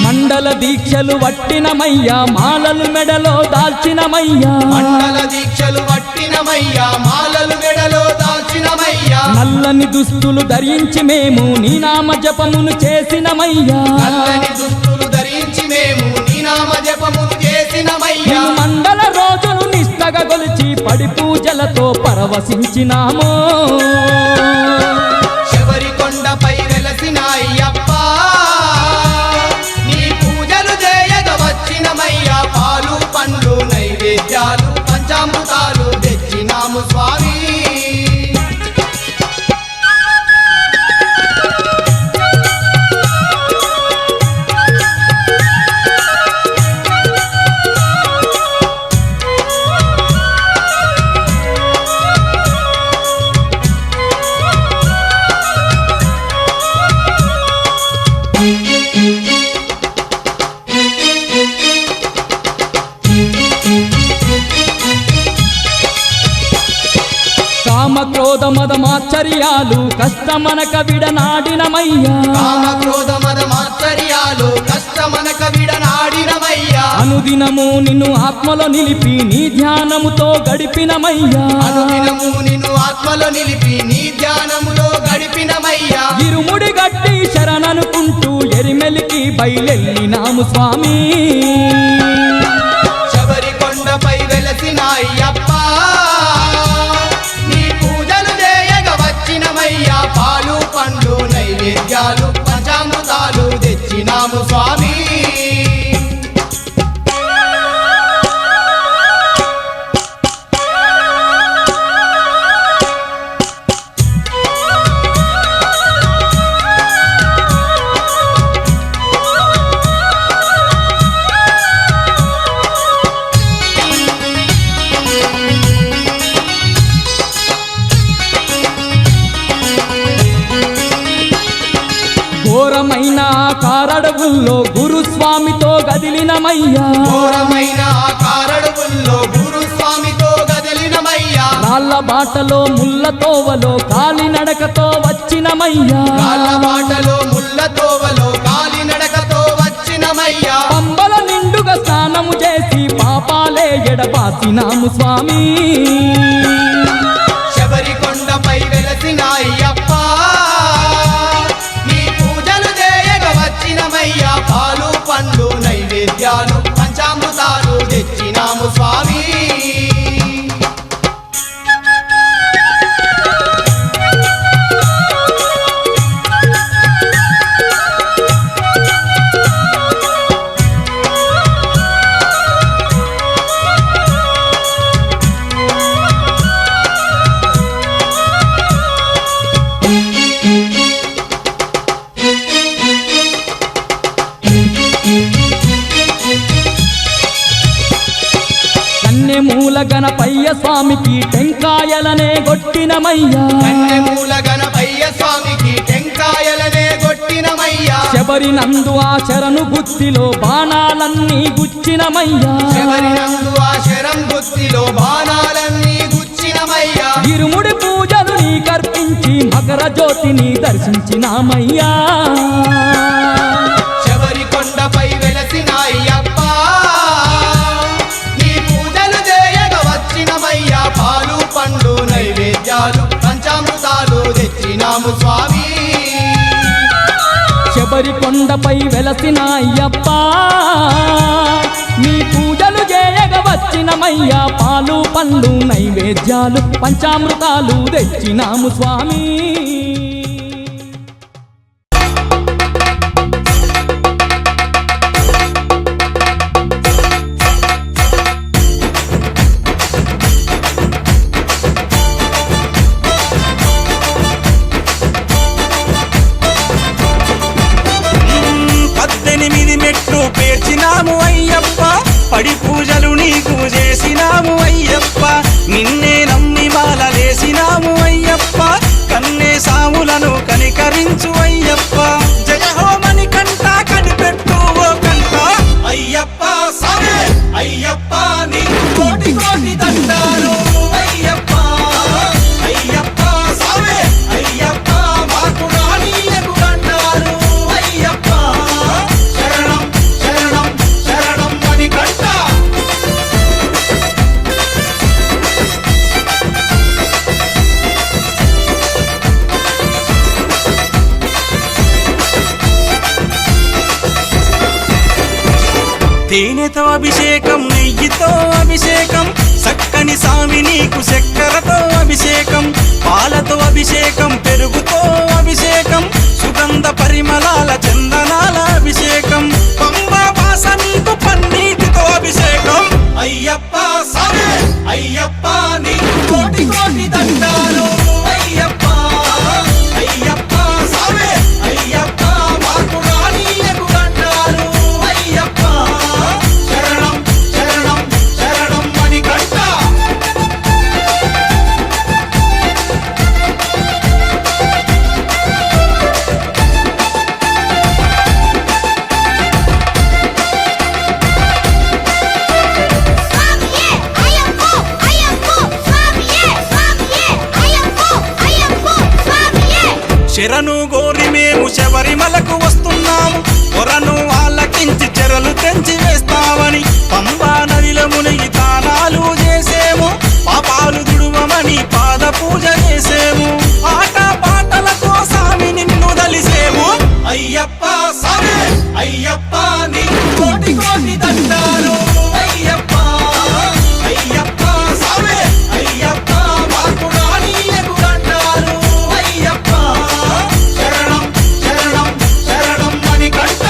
మండల దీక్షలు వట్టినమయ్యా మాలలు మెడలో దాల్చినమయ్యా మండల దీక్షలు వట్టినమయ్యా మాలలు మెడలో దాల్చినమయ్యా నల్లని దుస్తులు ధరించి మేము నీ నామ జపమును చేసినమయ్యా నల్లని దుస్తులు ధరించి మేము నీ నామ జపమును చేసినమయ్యా మండల రోజులు నిష్టగా గొలిచి పడి పూజలతో పరవశించినాము శబరికొండపై వెలసిన అయ్యప్పా నీ పూజలు చేయగ వచ్చినమయ్యా పాలు పండ్లు నైవేద్యాలు పంచామృతాలు తెచ్చినాము స్వామి కామ క్రోధ మదమాచర్యాలు కష్టమనక విడనాడినమయ్యా కామ క్రోధ మద మాత్సర్యాలు కష్టమనక విడనాడినమయ్యా అనుదినము నిన్ను ఆత్మలో నిలిపి నీ ధ్యానముతో గడిపినమయ్యా అనుదినము నిన్ను ఆత్మలో నిలిపి నీ ధ్యానములో గడిపినమయ్యా ఇరుముడి గట్టి శరణనుకుంటూ ఎరిమెలికి బయలెళ్ళినాము స్వామి శబరికొండపై వెలసిన అయ్యప్పా నీ పూజలు చేయగ వచ్చినమయ్యా పాలు పండ్లు నైవేద్యాలు పంచామృతాలు తెచ్చినాము స్వామి ఘోరమైన కారడవుల్లో గురుస్వామితో గదిలినమయ్యా ఘోరమైన కారడువుల్లో గురుస్వామితో గదిలినమయ్యా రాళ్ళ బాటలో ముళ్ళ తోవలో కాలినడకతో వచ్చినమయ్యా కాళ్ళ బాటలో ముళ్ళ తోవలో కాలినడకతో వచ్చినమయ్యా పంబల నిండుగా స్నానము చేసి పాపాలే ఎడబాసినాము స్వామి. శబరికొండపై వెలసిన అయ్యప్ప నీ పూజలు చేయగ వచ్చినమయ్యా. పాలు పండ్లు నైవేద్యాలు పంచామృతాలు తెచ్చినాము స్వామి. కన్నెమూల గణపయ్య స్వామికి టెంకాయలనే గొట్టినమయ్యా. కన్నెమూల గణపయ్య స్వామికి టెంకాయలనే గొట్టినమయ్యా. శబరి నందు ఆ శరణు బుద్ధిలో బాణాలన్నీ గుచ్చినమయ్యా. శబరి నందు ఆ శరం బుద్ధిలో బాణాలన్నీ గుచ్చినమయ్యా. ఇరుముడి పూజలు నీ కర్పించి మకర జ్యోతిని దర్శించినామయ్యా. శబరికొండపై వెలసిన అయ్యప్ప నీ పూజలు చేయగ వచ్చినమయ్యా. పాలు పండ్లు నైవేద్యాలు పంచామృతాలు తెచ్చినాము స్వామి. శబరికొండపై వెలసిన అయ్యప్ప నీ పూజలు చేయగ వచ్చినమయ్యా. పాలు పండ్లు నైవేద్యాలు పంచామృతాలు తెచ్చినాము స్వామి. పేర్చినాము అయ్యప్ప, పడి పూజలు నీకు చేసినాము అయ్యప్ప. నిన్నే నమ్మి మాలలేసినాము అయ్యప్ప, కన్నే సాములను కనికరించు అయ్యప్ప. జయ హోమని కంట కనిపెట్టు ఓ కంట అయ్యప్ప సామే అయ్యప్ప. నీ కోటి కోటి దండాలు అయ్యప్ప. అయ్యప్ప సామే అయ్యప్ప, మాకు రానీయకు దండాలు అయ్యప్ప. శరణం శరణం శరణం అని కంట. తేనెతో అభిషేకం, నెయ్యితో అభిషేకం, చక్కని సామి నీకు చక్కెరతో అభిషేకం. పాలతో అభిషేకం, పెరుగుతో అభిషేకం, సుగంధ పరిమళాల చందనాల అభిషేకం. పంబా వాస నీకు పన్నీటితో అభిషేకం అయ్యప్ప సామే అయ్యప్ప. నీ కోటి కోటి దండాలు అయ్యప్ప. అయ్యప్ప సామే అయ్యప్ప, మాకు రానీయకు దండాలు అయ్యప్ప. శరణం శరణం శరణం అని కంట. శరణు గోరి మేము శబరిమలకు వస్తున్నాము, కొరను ఆలకించి చెరలు తెంచి వేస్తామని. పంబా నదిలో మునిగి దానాలు చేసేము, పాపాలు దుడువమని పాద పూజ చేసేము. ఆట పాటలతో సామి నిన్ను దలిసేము అయ్యప్ప సామే అయ్యప్ప. నీ కోటి కోటి దండాలు అయ్యప్ప. అయ్యప్ప సామే అయ్యప్ప, మాకు రానీయకు దండాలు అయ్యప్ప. శరణం శరణం శరణం అని కంట.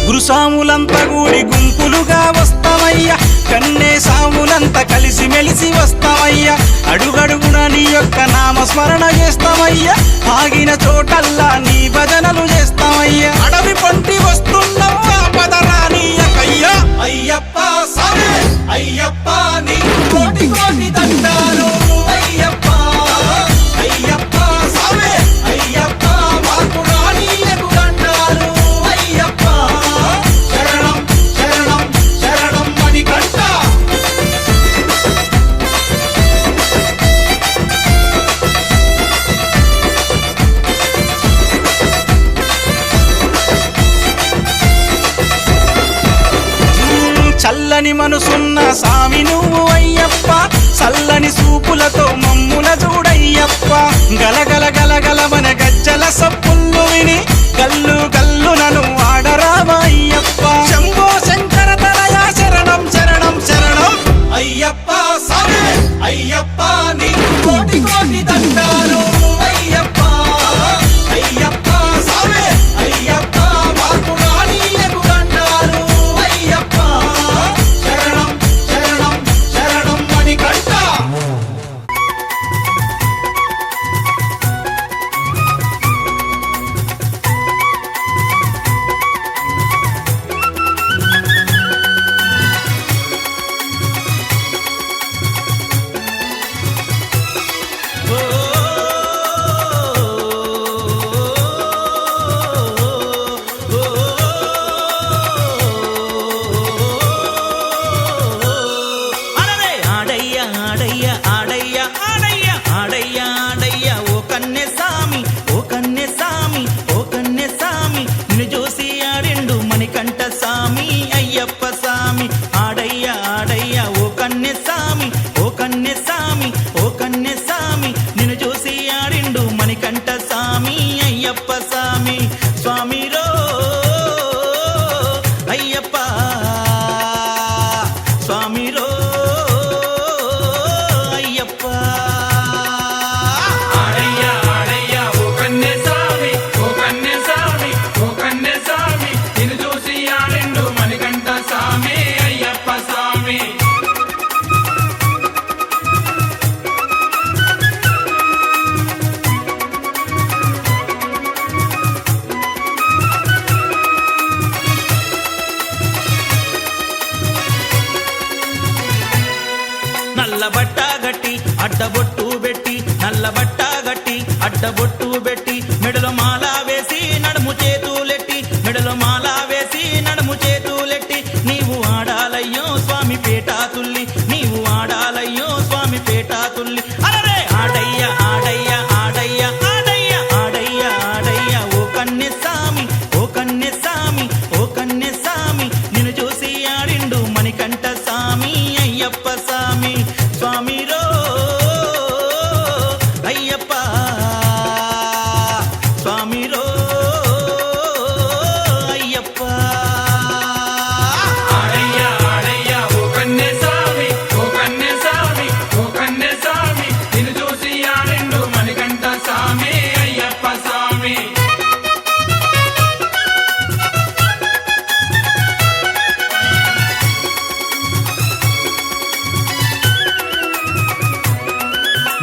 గురుసాములంతా కూడి గుంపులుగా వస్తామయ్యా, కన్నే సాములంతా కలిసి మెలిసి వస్తామయ్యా. అడుగడుగున నీ యొక్క నామస్మరణ చేస్తామయ్యా, ఆగిన చోటల్లా నీ భజనలు చేస్తామయ్యా. అడవి పంటి వస్తున్నావా పదరానీయకయ్యా. అయ్యప్ప సామే అయ్యప్ప, నీ కోటి కోటి దండాలు అయ్యప్ప. అయ్యప్ప సామే అయ్యప్ప, మాకు రానీయకు దండాలు అయ్యప్ప. శరణం శరణం శరణం అని కంట. చల్లని మనసున్న సామి నువ్వు అయ్యప్ప చల్లని సూపులతో మమ్ముల చూడయ్యప్ప గలగల గలగలమన గజ్జల సప్పుళ్ళు విని గల్లు గల్లునను ఆడరామా అయ్యప్ప శంభో శంకర తనయ శరణం శరణం శరణం అయ్యప్ప సామి అయ్యప్ప నీకు కోటి కోటి దండాలు అయ్యప్ప అయ్యప్ప సామి అయ్యప్ప మాకు రానీయకు దండాలు అయ్యప్ప శరణం శరణం శరణం మణికంఠ అరరే ఆడయ్య ఆడయ్య ఆడయ్య ఆడయ్య ఆడయ్య ఆడయ్య ఓ కన్నె సామి ఓ కన్నె సామి ఓ కన్నె సామి నిన్ను చూసి ఆడిండు మణికంఠ సామి అయ్యప్ప సామి ఆడయ్య ఆడయ్య ఓ కన్నె సామి ఓ కన్నె సామి ఓ కన్నె సామి నిన్ను చూసి ఆడిండు మణికంఠ సామి అయ్యప్ప సామి స్వామి రో అయ్యప్ప స్వామి రో అయ్యప్ప ఆడయ్య ఆడయ్య ఓ కన్నె సామి ఓ కన్నె సామి ఓ కన్నె సామి నిన్ను చూసి ఆడిండు మణికంఠ సామి అయ్యప్ప సామి నల్ల బట్ట గట్టి అడ్డబొట్టు పెట్టి నల్ల బట్ట గట్టి అడ్డబొట్టు పెట్టి మెడలో మాల వేసి నడుము చేతులెట్టి మెడలో మాల వేసి నడుము చేతులెట్టి నీవు ఆడాలయ్యో స్వామి పేటా తుల్లి నీవు ఆడాలయ్యో స్వామి పేటా తుల్లి అరరే ఆడయ్య ఆడయ్య ఆడయ్య ఆడయ్య ఆడయ్య ఆడయ్య ఓ కన్నె సామి ఓ కన్నె సామి ఓ కన్నె సామి నిన్ను చూసి ఆడిండు మణికంఠ సామి అయ్యప్ప సామి స్వామి రో అయ్యప్ప స్వామి రో అయ్యప్ప ఆడయ్య ఆడయ్య ఓ కన్నె సామి ఓ కన్నె సామి ఓ కన్నె సామి నిన్ను చూసి ఆడిండు మణికంఠ సామి అయ్యప్ప సామి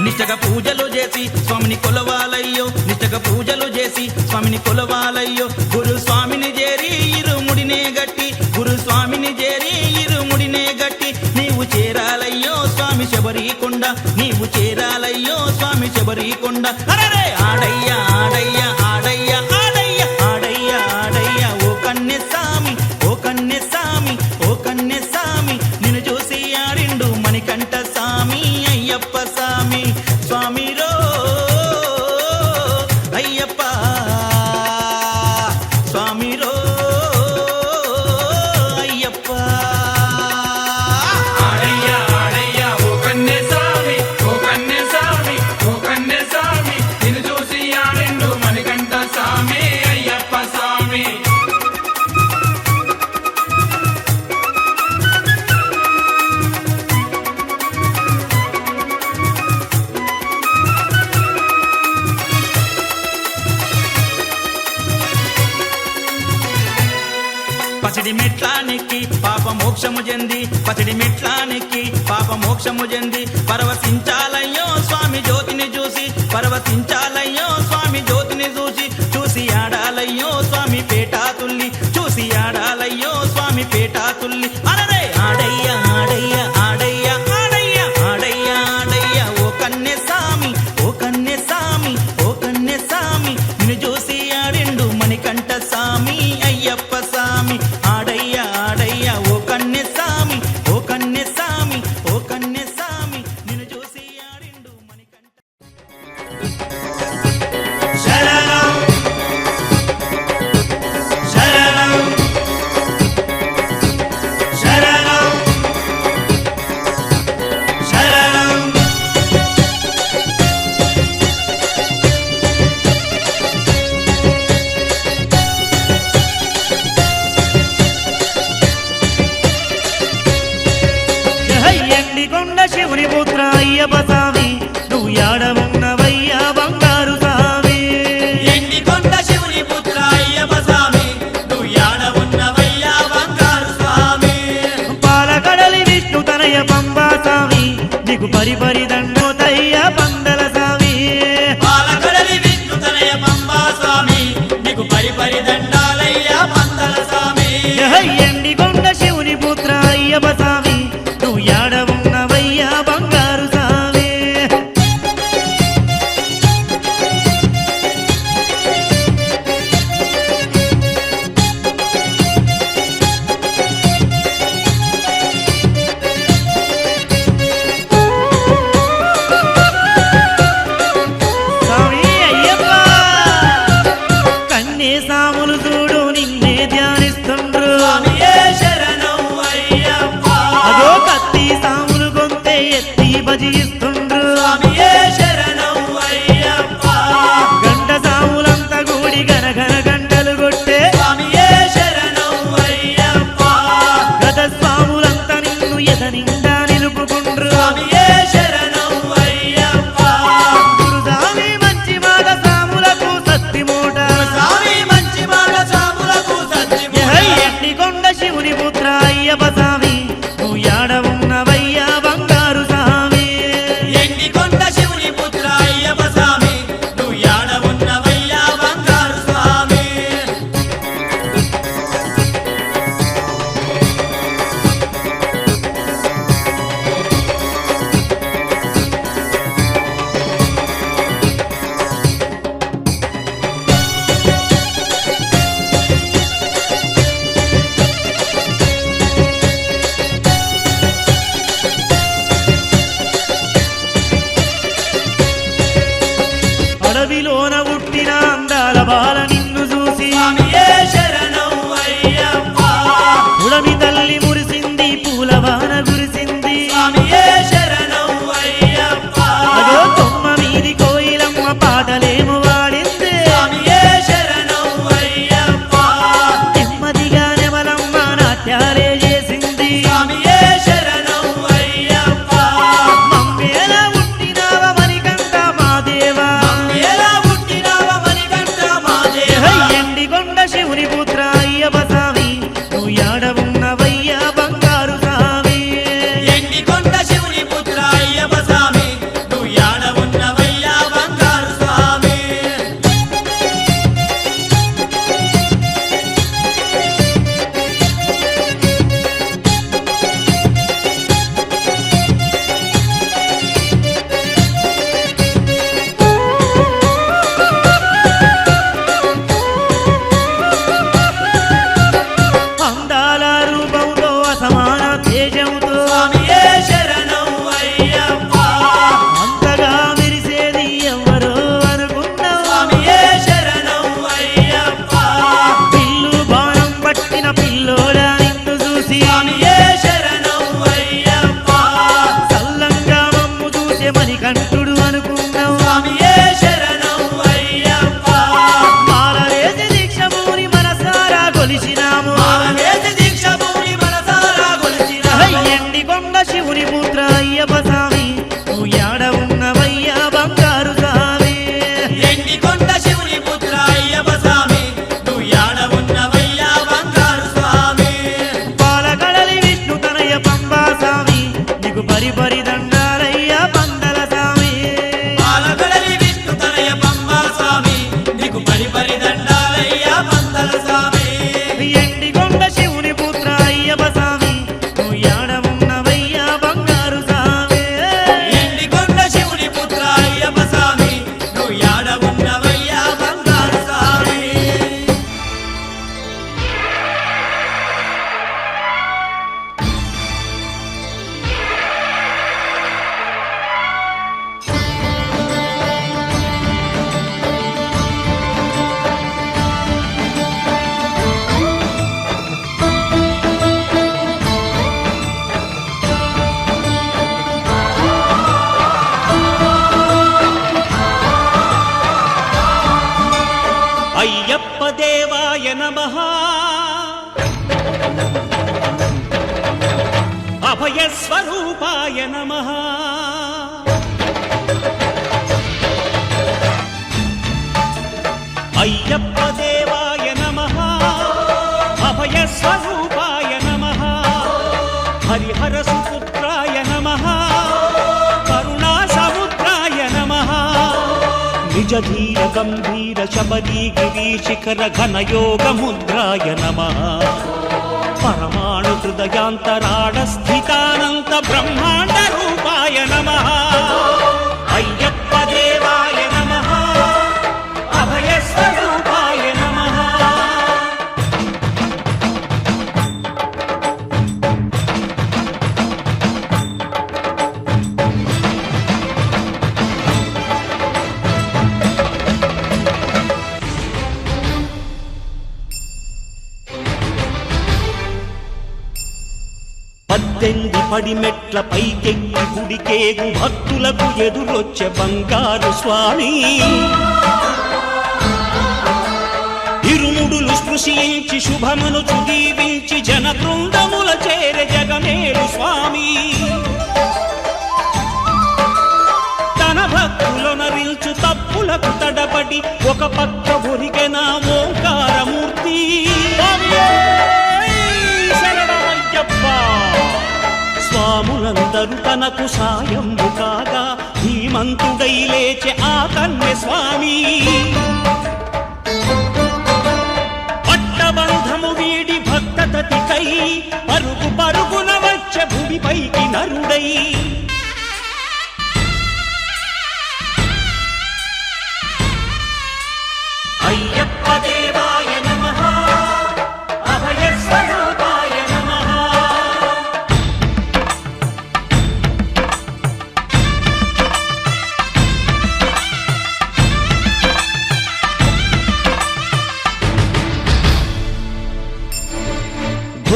నిష్టగా పూజలు చేసి స్వామిని కొలవాలయ్యో నిష్టగా పూజలు చేసి స్వామిని కొలవాలయ్యో గురు స్వామిని చేరి ఇరుముడినే గట్టి గురు స్వామిని చేరి ఇరుముడినే గట్టి నీవు చేరాలయ్యో స్వామి శబరికొండ నీవు చేరాలయ్యో స్వామి శబరికొండ అరరే ఆడయ్య ఆడయ్య ఆడయ్య ఆడయ్య ఆడయ్య ఆడయ్య ఓ కన్నె సామి ఓ కన్నె సామి ఓ కన్నె సామి నిన్ను చూసి ఆడిండు మణికంఠ సామి అయ్యప్ప సామి స్వామి రో అయ్యప్ప స్వామి రో అయ్యప్ప ఆడయ్య ఆడయ్య ఓ కన్నె సామి ఓ కన్నె సామి ఓ కన్నె సామి నిన్ను చూసి ఆడిండు మణికంఠ సామి అయ్యప్ప సామి పసిడి మెట్లానికి పాప మోక్షము చెంది పసిడి మెట్లానికి పాప మోక్షము చెంది పరవశించాలయ్యో స్వామి జ్యోతిని చూసి పరవశించాలయ్యో స్వామి జ్యోతిని చూసి చూసి ఆడాలయ్యో స్వామి పేటా తుల్లి చూసి ఆడాలయ్యో స్వామి పేటా తుల్లి అరరే ఆడయ్య ఆడయ్య ఆడయ్య ఆడయ్య ఆడయ్య ఆడయ్య ఓ కన్నె సామి ఓ కన్నె సామి ఓ కన్నె సామి నిన్ను చూసి ఆడిండు మణికంఠ సామి అయ్యప్ప సామి ఆడయ్య ఆడయ్య ఓ కన్నె సామి ఓ కన్నె సామి ఓ కన్నె సామి నిన్ను చూసి అయ్యప్ప స్వామి నువ్వు యాడ ఉన్నవయ్యా బంగారు స్వామి ఎండికొండ శివుని పుత్ర అయ్యప్ప స్వామి నువ్వు యాడ ఉన్నవయ్యా బంగారు స్వామి పాలకడలి విష్ణు తనయ పంబా స్వామి నీకు పరిపరి దండోతయ్య పందల స్వామి పాలకడలి విష్ణు తనయ పంబా స్వామి నీకు పరిపరి దండాలయ్యా పందల స్వామి ఎండికొండ శివుని పుత్ర అయ్యప్ప స్వామి నువ్వు యాడ ఉన్నవయ్యా బంగారు స్వామి స్వామి అయ్యప్ప కన్నే సాములు చూడు నిన్నే ధ్యానిస్తుండ్రు స్వామియే శరణం అయ్యప్ప అదో కత్తి సాములు గొంతే ఎత్తి భజిస్తుండ్రు స్వామియే శరణం అయ్యప్ప గంట సాములంతా కూడి గనగన గంటలు కొట్టే స్వామియే శరణం అయ్యప్ప గత స్వాములంతా నిన్ను ఎదనిండా నిలుపుకుండ్రు స్వామియే శరణం అయ్యప్ప గురుస్వామి మంచి మాట సాములకు సత్తి మూట స్వామి మంచి మాట సాములకు సత్యము ఎండికొండ శివుని పుత్ర అయ్యప్ప స్వామి నువ్వు యాడ ఉన్నవయ్యా బంగారు స్వామి ఎండికొండ శివుని పుత్ర అయ్యప్ప స్వామి నువ్వు యాడ ఉన్నవయ్యా బంగారు స్వామి అడవిలోన పుట్టిన అందాల బాల నిన్ను చూసి స్వామియే శరణం అయ్యప్ప ఉడమి తల్లి మురిసింది పూలవాన కురిసింది స్వామియే శరణం అయ్యప్ప అదో కొమ్మ మీది కోయిలమ్మ పాటలేము వాడింది స్వామియే శరణం అయ్యప్ప నెమ్మదిగా నెమలమ్మ నాట్యాలే చేసింది స్వామియే శరణం అయ్యప్ప మమ్మేలా పుట్టినావ మణికంఠ మాదేవా ఎలా పుట్టినావ మణికంఠ మాదేవ ఎండికొండ శివుని పుత్ర అయ్యప్ప స్వామి నువ్వు యాడ ఉన్నవయ్యా బంగారు స్వామి ఎండికొండ శివుని పుత్ర అయ్యప్ప స్వామి నువ్వు యాడ ఉన్నవయ్యా బంగారు స్వామి అందాల రూపంతో అసమాన తేజంతో స్వామియే శరణం అయ్యప్ప అంతగా మెరిసేది ఎవరో అనుకున్నావు స్వామియే శరణం అయ్యప్ప పిల్లు బాణం పట్టిన పిల్లోడా నిన్ను చూసి స్వామియే శరణం అయ్యప్ప చల్లంగా మమ్ము చూసే మణికంఠుడు అనుకున్నావు స్వామియే శరణం అయ్యప్ప మాలవేసి దీక్షమూని మనసారా కొలిసినాము మాలవేసి దీక్ష భూమి మనసారా కొలిచిన ఎండికొండ శివుని పుత్ర అయ్యప్ప స్వామి నువ్వు యాడ ఉన్నవయ్యా బంగారు స్వామి ఎండికొండ శివుని పుత్ర అయ్యప్ప స్వామి నువ్వు యాడ ఉన్నవయ్యా బంగారు స్వామి పాలకడలి విష్ణు తనయ పంబా స్వామి నీకు పరిపరి దండాలయ్యా పందల స్వామి పాలకడలి విష్ణు తనయ పంబా స్వామి నీకు పరిపరి దండాలయ్యా పందల స్వామి ఎండికొండ శివుని పుత్ర అయ్యప్ప స్వామి నువ్వు యాడ ఉన్నవయ్యా బంగారు స్వామి ఎండికొండ శివుని పుత్ర అయ్యప్ప స్వామి నువ్వు యాడ ఉన్నవయ్యా బంగారు స్వామి అయ్యప్ప దేవాయ నమః అభయస్వరూపాయ నమః అయ్యప్ప దేవాయ నమః అభయ స్వరూపాయ నమః హరిహర సుపుత్రాయ నమః కరుణా సముద్రాయ నమః నిజ ధీర గంభీర శబరీగిరి శిఖర ఘనయోగ ముద్రాయ నమః పరమాణు హృదయాంతరాడ స్థితానంత బ్రహ్మాండ రూపాయ నమః అయ్యప్ప దేవాయ నమః అభయ స్వరూపాయ నమః పద్దెనిమిది పడిమెట్ల పైకెక్కి గుడికేగు భక్తులకు ఎదురొచ్చే బంగారు స్వామి ఇరుముడులు స్పృశించి శుభమును చుదీవించి జన బృందముల చేరే జగమేలు స్వామి తన భక్తులొనరిల్చు తప్పులకు తడబడి ఒక పక్క ఒరిగెన ఓంకారమూర్తి స్వాములందరూ తనకు సాయంబు కాగా ధీమంతుడై లేచే ఆ కన్య స్వామి పట్టబంధము వీడి భక్తతతికై పరుగు పరుగున వచ్చే భూమిపైకి నరుడై అయ్యప్ప దేవాయ నమః అభయ స్వరూపాయ నమః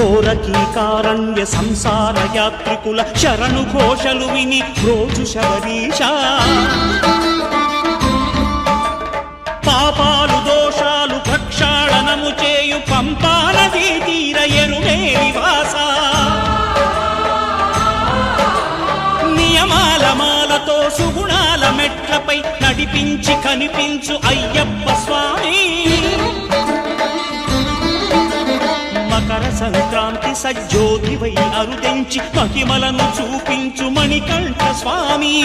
ఘోరకీకారణ్య సంసార యాత్రికుల శరణు ఘోషలు విని రోజు శబరీష పాపాలు దోషాలు ప్రక్షాళనము చేయు పంపానదీ తీర ఎరుమేలి వాస నియమాల మాలతో సుగుణాల మెట్లపై నడిపించి కనిపించు అయ్యప్ప స్వామి మకర సంక్రాంతి సజ్జోతివై అరుదెంచి మహిమలను చూపించు మణికంఠ స్వామి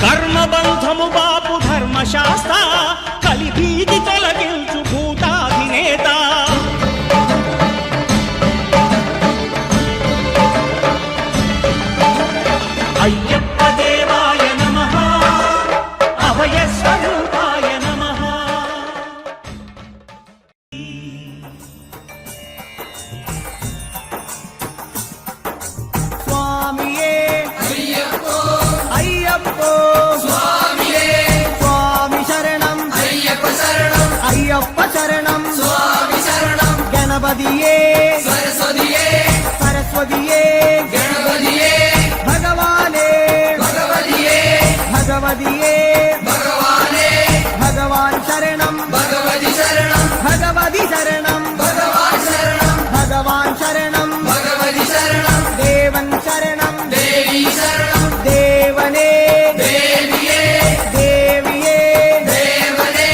కర్మబంధము బాపు ధర్మశాస్త్ర కలిభీతి తొలగించు భూతాధినేత అయ్యప్ప దేవాయ నమః అభయ స్వరూపాయ నమః స్వామియే అయ్యప్పో స్వామియే స్వామి శరణం అయ్యప్ప శరణం అయ్యప్ప శరణం స్వామి శరణం గణపతియే సరస్వతియే సరస్వతియే గణపతియే భగవానే భగవతియే భగవతియే భగవానే భగవాన్ శరణం భగవతి శరణం భగవతి శరణం భగవాన్ శరణం భగవాన్ శరణం భగవతి శరణం దేవన్ శరణం దేవి శరణం దేవనే దేవియే దేవియే దేవనే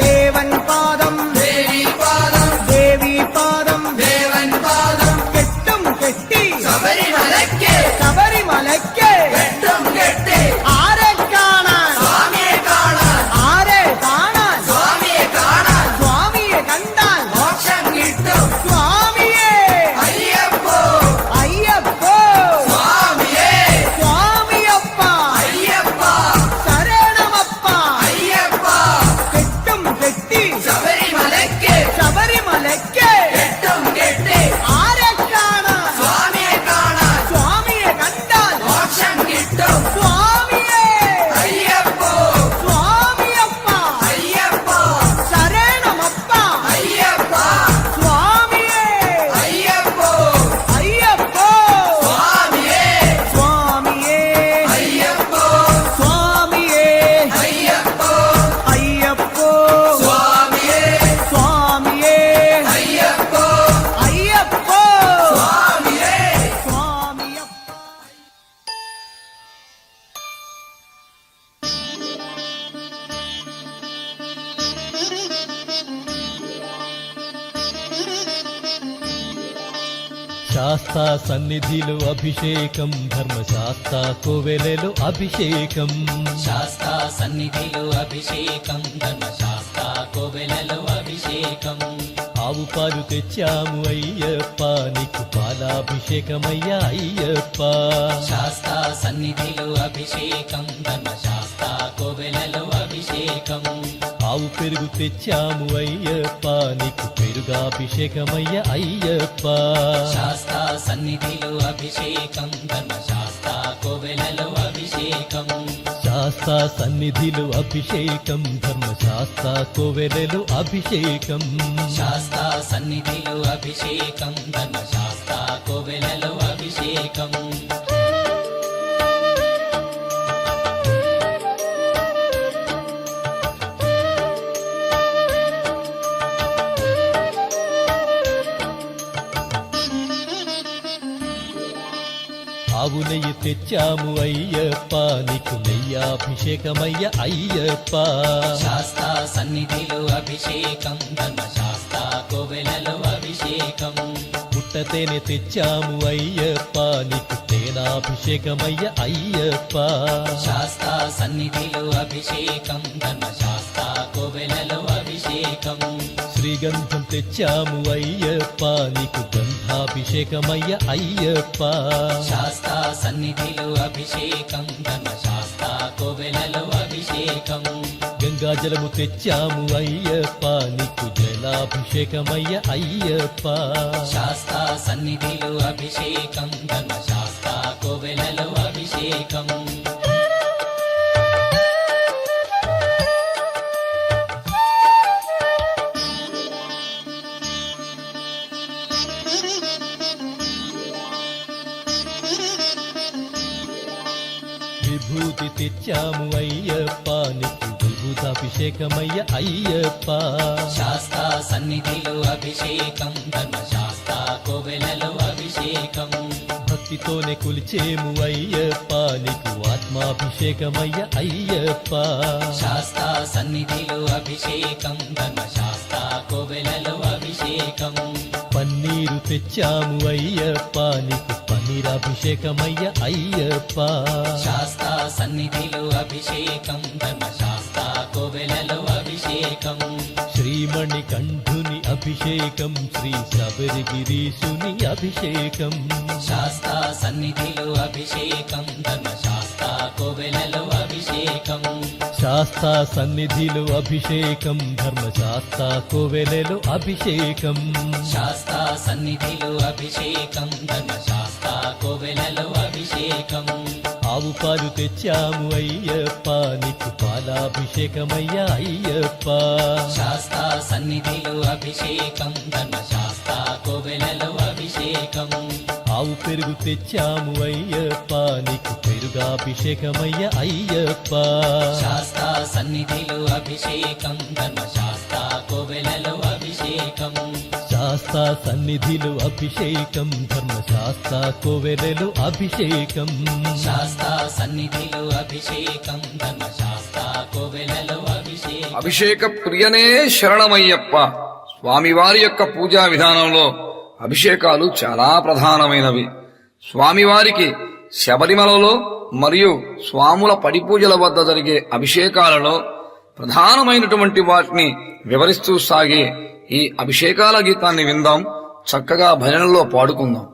దేవన్ పాదం దేవి పాదం దేవి పాదం దేవన్ పాదం కెట్టం కెట్టి శబరిమల శాస్తా సన్నిధిలో అభిషేకం ధర్మశాస్త్ర కోవెలలో అభిషేకం శాస్తా సన్నిధిలో అభిషేకం ధర్మశాస్త్ర కోవెలలో అభిషేకం ఆవు పాలు తెచ్చాము అయ్యప్ప నీకు పాలాభిషేకమయ్యా అయ్యప్ప శాస్తా సన్నిధిలో అభిషేకం ధర్మశాస్త్ర కోవెలలో అభిషేకం ఆవు పెరుగు తెచ్చాము అయ్యప్ప నీకు పెరుగాభిషేకమయ్యా అయ్యప్ప శాస్తా సన్నిధిలో అభిషేకం ధర్మశాస్త్ర కోవెలలో అభిషేకం శాస్తా సన్నిధిలో అభిషేకం ధర్మశాస్త్ర కోవెలలో అభిషేకం శాస్తా సన్నిధిలో అభిషేకం ధర్మశాస్త్ర కోవెలలో అభిషేకం ఆవు నెయ్యి తెచ్చాము అయ్యప్ప నీకు నెయ్యాభిషేకమయ్య అయ్యప్ప శాస్తా సన్నిధిలో అభిషేకం ధర్మశాస్త్ర కోవెలలో అభిషేకం పుట్టతేనె తెచ్చాము అయ్యప్ప నీకు తేనాభిషేకమయ్య అయ్యప్ప శాస్తా సన్నిధిలో అభిషేకం ధర్మశాస్త్ర కోవెలలో అభిషేకం శ్రీగంధం తెచ్చాము అయ్యప్ప నీకు గంధాభిషేకమయ్య అయ్యప్ప శాస్తా సన్నిధిలో అభిషేకం ధర్మశాస్త్ర కోవెలలో అభిషేకం గంగాజలము తెచ్చాము అయ్యప్ప నీకు జలాభిషేకమయ్య అయ్యప్ప శాస్తా సన్నిధిలో అభిషేకం ధర్మశాస్త్ర కోవెలలో అభిషేకం విభూతి తెచ్చాము అయ్యప్ప నీకు విభూతాభిషేకమయ్య అయ్యప్ప శాస్తా సన్నిధిలో అభిషేకం ధర్మశాస్త్ర కోవెలలో అభిషేకం భక్తితోనే కొలిచేము అయ్యప్ప నీకు ఆత్మాభిషేకమయ్య అయ్యప్ప శాస్తా సన్నిధిలో అభిషేకం ధర్మశాస్త్ర కోవెలలో అభిషేకం పన్నీరు తెచ్చాము అయ్యప్ప నీకు పన్నీరాభిషేకమయ్య అయ్యప్ప శాస్తా సన్నిధిలో అభిషేకం ధర్మశాస్త్ర కోవెలలో అభిషేకం శ్రీమణి కంఠుని అభిషేకం శ్రీ శబరిగిరీశుని అభిషేకం శాస్తా సన్నిధిలో అభిషేకం ధర్మశాస్త్ర కోవెలలో అభిషేకం శాస్తా సన్నిధిలో అభిషేకం ధర్మశాస్త్ర కోవెలలో అభిషేకం శాస్తా సన్నిధిలో అభిషేకం ధర్మశాస్త్ర కోవెలలో అభిషేకం ఆవు పాలు తెచ్చాము అయ్యప్ప నీకు పాలాభిషేకమయ్య అయ్యప్ప శాస్తా సన్నిధిలో అభిషేకం ధర్మశాస్త్ర కోవెలలో అభిషేకం ఆవు పెరుగు తెచ్చాము అయ్యప్ప నీకు పెరుగాభిషేకమయ్య అయ్యప్ప శాస్తా సన్నిధిలో అభిషేకం ధర్మశాస్త్ర కోవెలలో అభిషేకం శాస్తా సన్నిధిలో అభిషేకం ధర్మశాస్త్ర కోవెలలో అభిషేకం శాస్తా సన్నిధిలో అభిషేకం ధర్మశాస్త్ర కోవెలలో అభిషేకం అభిషేక ప్రియనే శరణమయ్యప్ప. స్వామివారి యొక్క పూజా విధానంలో అభిషేకాలు చాలా ప్రధానమైనవి. స్వామివారికి శబరిమలలో మరియు స్వాముల పడిపూజల వద్ద జరిగే అభిషేకాలలో ప్రధానమైనటువంటి వాటిని వివరిస్తూ సాగే ఈ అభిషేకాల గీతాన్ని విందాం, చక్కగా భజనలో పాడుకుందాం.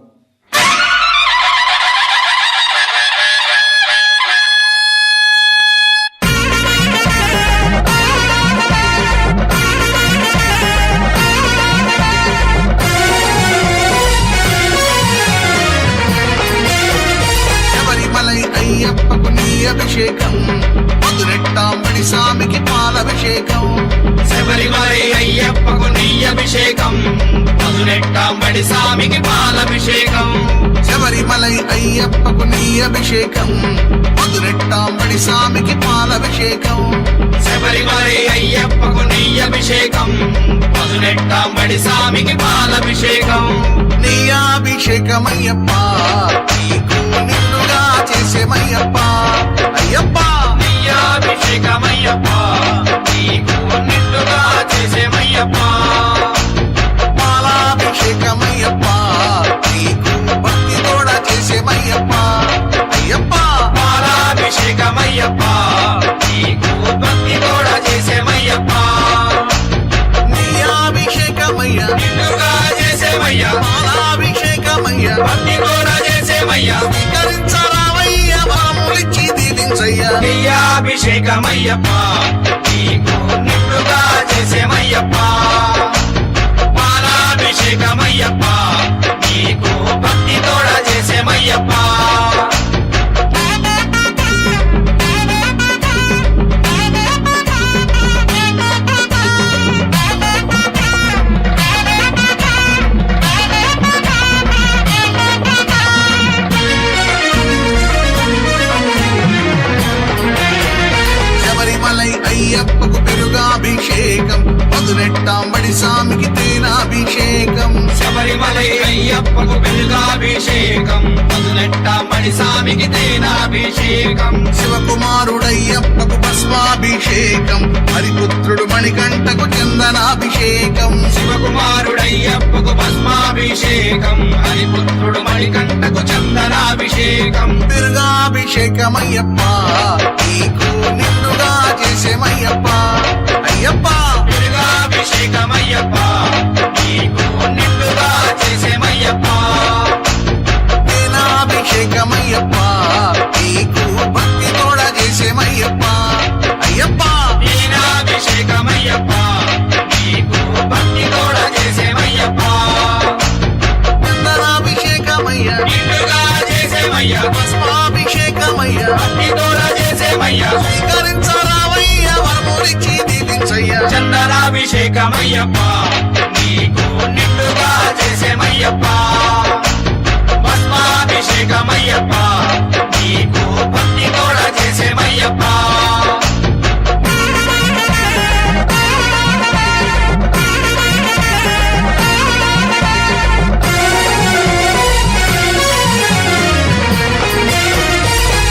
శబరిమలై అయ్యప్పకు నీ అభిషేకం, మధురెట్టాంబడి స్వామికి పాలభిషేకం. శబరిమలై అయ్యప్పకు నీ అభిషేకం, మధునెట్టాంబడి స్వామికి పాలభిషేకం. శబరిమలై అయ్యప్పకు నీ అభిషేకం, మధురెట్టాంబడి స్వామికి పాలభిషేకం. శబరిమలై అయ్యప్పకు నీ అభిషేకం, మధునెట్టాంబడి స్వామికి పాలభిషేకం. నీ అభిషేకమయ్యప్ప, నీకు నిండుగా చేసేమయ్యప్ప. అయ్యప్ప నీ అభిషేకమయ్యప్ప, నీకు నిండుగా చేసేమయ్యప్ప. పాలాభిషేకమయ్యప్ప, నీకు అభిషేకమయ్యప్ప నీకు భక్తి కూడా చేసేమయ్యప్ప నీయాభిషేకమయ్య నిండుగా చేసేమయ్యా పాలాభిషేకమయ్య భక్తి కూడా చేసేమయ్యా స్వీకరించరావయ్య వరములిచ్చి దీవించయ్య నీయాభిషేకమయ్యప్ప నీకు నిండుగా చేసేమయ్యప్ప పాలాభిషేకమయ్యప్ప నీకు భక్తి కూడా చేసేమయ్యప్ప శబరిమలై అయ్యప్పకు పెరుగాభిషేకం మధునెట్టాంబడి స్వామికి తేనాభిషేకం శబరిమలై అయ్యప్పకు వెలుగాభిషేకం మధునెట్టాంబడి స్వామికి తేనాభిషేకం శివకుమారుడయ్యప్పకు భస్మాభిషేకం హరిపుత్రుడు మణికంఠకు చందనాభిషేకం శివకుమారుడయ్యప్పకు భస్మాభిషేకం హరిపుత్రుడు మణికంఠకు చందనాభిషేకం పెరుగాభిషేకమయ్యప్ప నీకు నిండుగా చేసేమయ్యప్ప అయ్యప్ప వెలుగాభిషేకమయ్యప్ప నీకు నిండుగా చేసేమయ్యప్ప తేనాభిషేకమయ్యప్ప నీకు భక్తి కూడా చేసేమయ్యప్ప అయ్యప్ప నీనాభిషేకమయ్యప్ప నీకు భక్తి కూడా చేసేమయ్యప్ప చందనాభిషేకమయ్య నిండుగా చేసేమయ్యా భస్మాభిషేకమయ్య భక్తి కూడా చేసేమయ్యా స్వీకరించరావయ్య వరములిచ్చి దీవించయ్య చందనాభిషేకమయ్యప్ప నీకు నిండుగా చేసేమయ్యప్ప భస్మాభిషేకమయ్యప్ప నీకు భక్తి కూడా చేసేమయ్యప్ప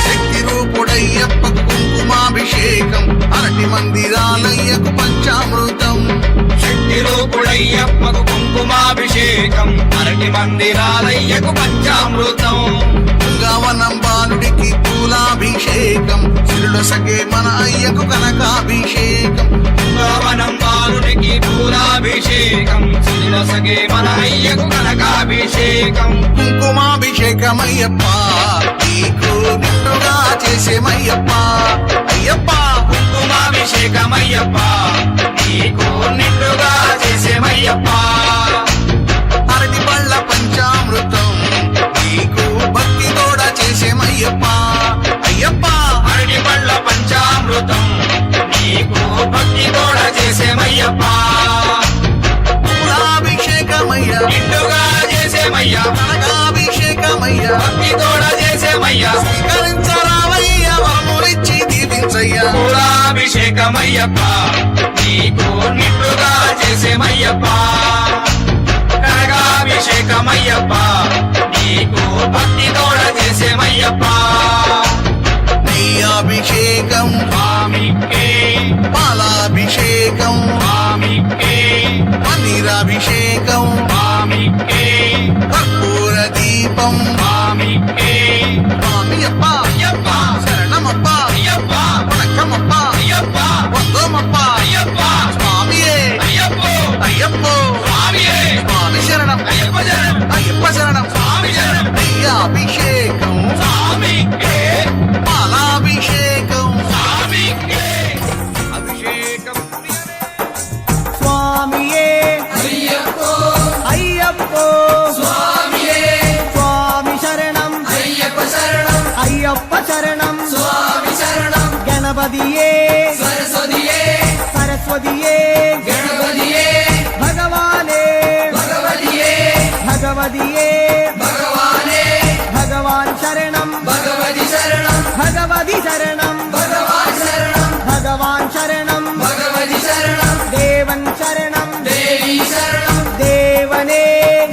శక్తి రూపుడయ్యప్పకు కుంకుమాభిషేకం అరటి మందిరాలయ్యకు పంచామృతం శక్తి రూపుడయ్యప్పకు కుంకుమాభిషేకం అరటి మందిరాలయ్యకు పంచామృతం గవనం బాలుడికి పూలాభిషేకం సిరుల సగే మన అయ్యకు కనకాభిషేకం వనం బాలునికి పూలాభిషేకం శ్రీరసగే మన అయ్యకు కనకాభిషేకం కుంకుమాభిషేకమయ్యప్ప నీకు నిండుగా చేసేమయ్యప్ప అయ్యప్ప కుంకుమాభిషేకమయ్యప్ప నీకు నిండుగా చేసేమయ్యప్ప అరటి పళ్ళ పంచామృతం నీకు భక్తి కూడా చేసేమయ్యప్ప అయ్యప్ప అరటి పళ్ళ పంచామృతం నీకు భక్తి కూడా చేసేమయ్యప్ప పూలాభిషేకమయ్య నిండుగా చేసేమయ్యా కనకాభిషేకమయ్య భక్తి కూడా చేసేమయ్యా స్వీకరించరావయ్య వరములిచ్చి దీవించయ్య పూలాభిషేకమయ్యప్ప నీకు నిండుగా చేసేమయ్యప్ప కనకాభిషేకమయ్యప్ప నీకు భక్తి కూడా చేసేమయ్యప్ప నీ అభిషేకం స్వామికే పాలాభిషేకం స్వామికే పన్నీరాభిషేకం స్వామికే కర్పూర దీపం స్వామికే స్వామియప్ప అయ్యప్ప శరణమప్ప అయ్యప్ప వణకమప్ప అయ్యప్ప వందోమప్ప అయ్యప్ప స్వామియే అయ్యప్పో అయ్యప్పో స్వామియే స్వామి శరణం అయ్యప్ప శరణం అయ్యప్ప శరణం స్వామి శరణం అయ్యాభిషేకం స్వామికే పాలాభిషేకం స్వామికే అభిషేకం స్వామియే అయ్యప్పో అయ్యప్పో స్వామియే స్వామి శరణం అయ్యప్ప శరణం అయ్యప్ప శరణం స్వామి శరణం గణపతియే సరస్వతియే సరస్వతియే గణపతియే భగవానే భగవతియే భగవతియే భగవానే భగవాన్ శరణం భగవతి శరణం భగవతి శరణం భగవాన్ శరణం భగవాన్ శరణం భగవతి శరణం దేవన్ శరణం దేవి శరణం దేవనే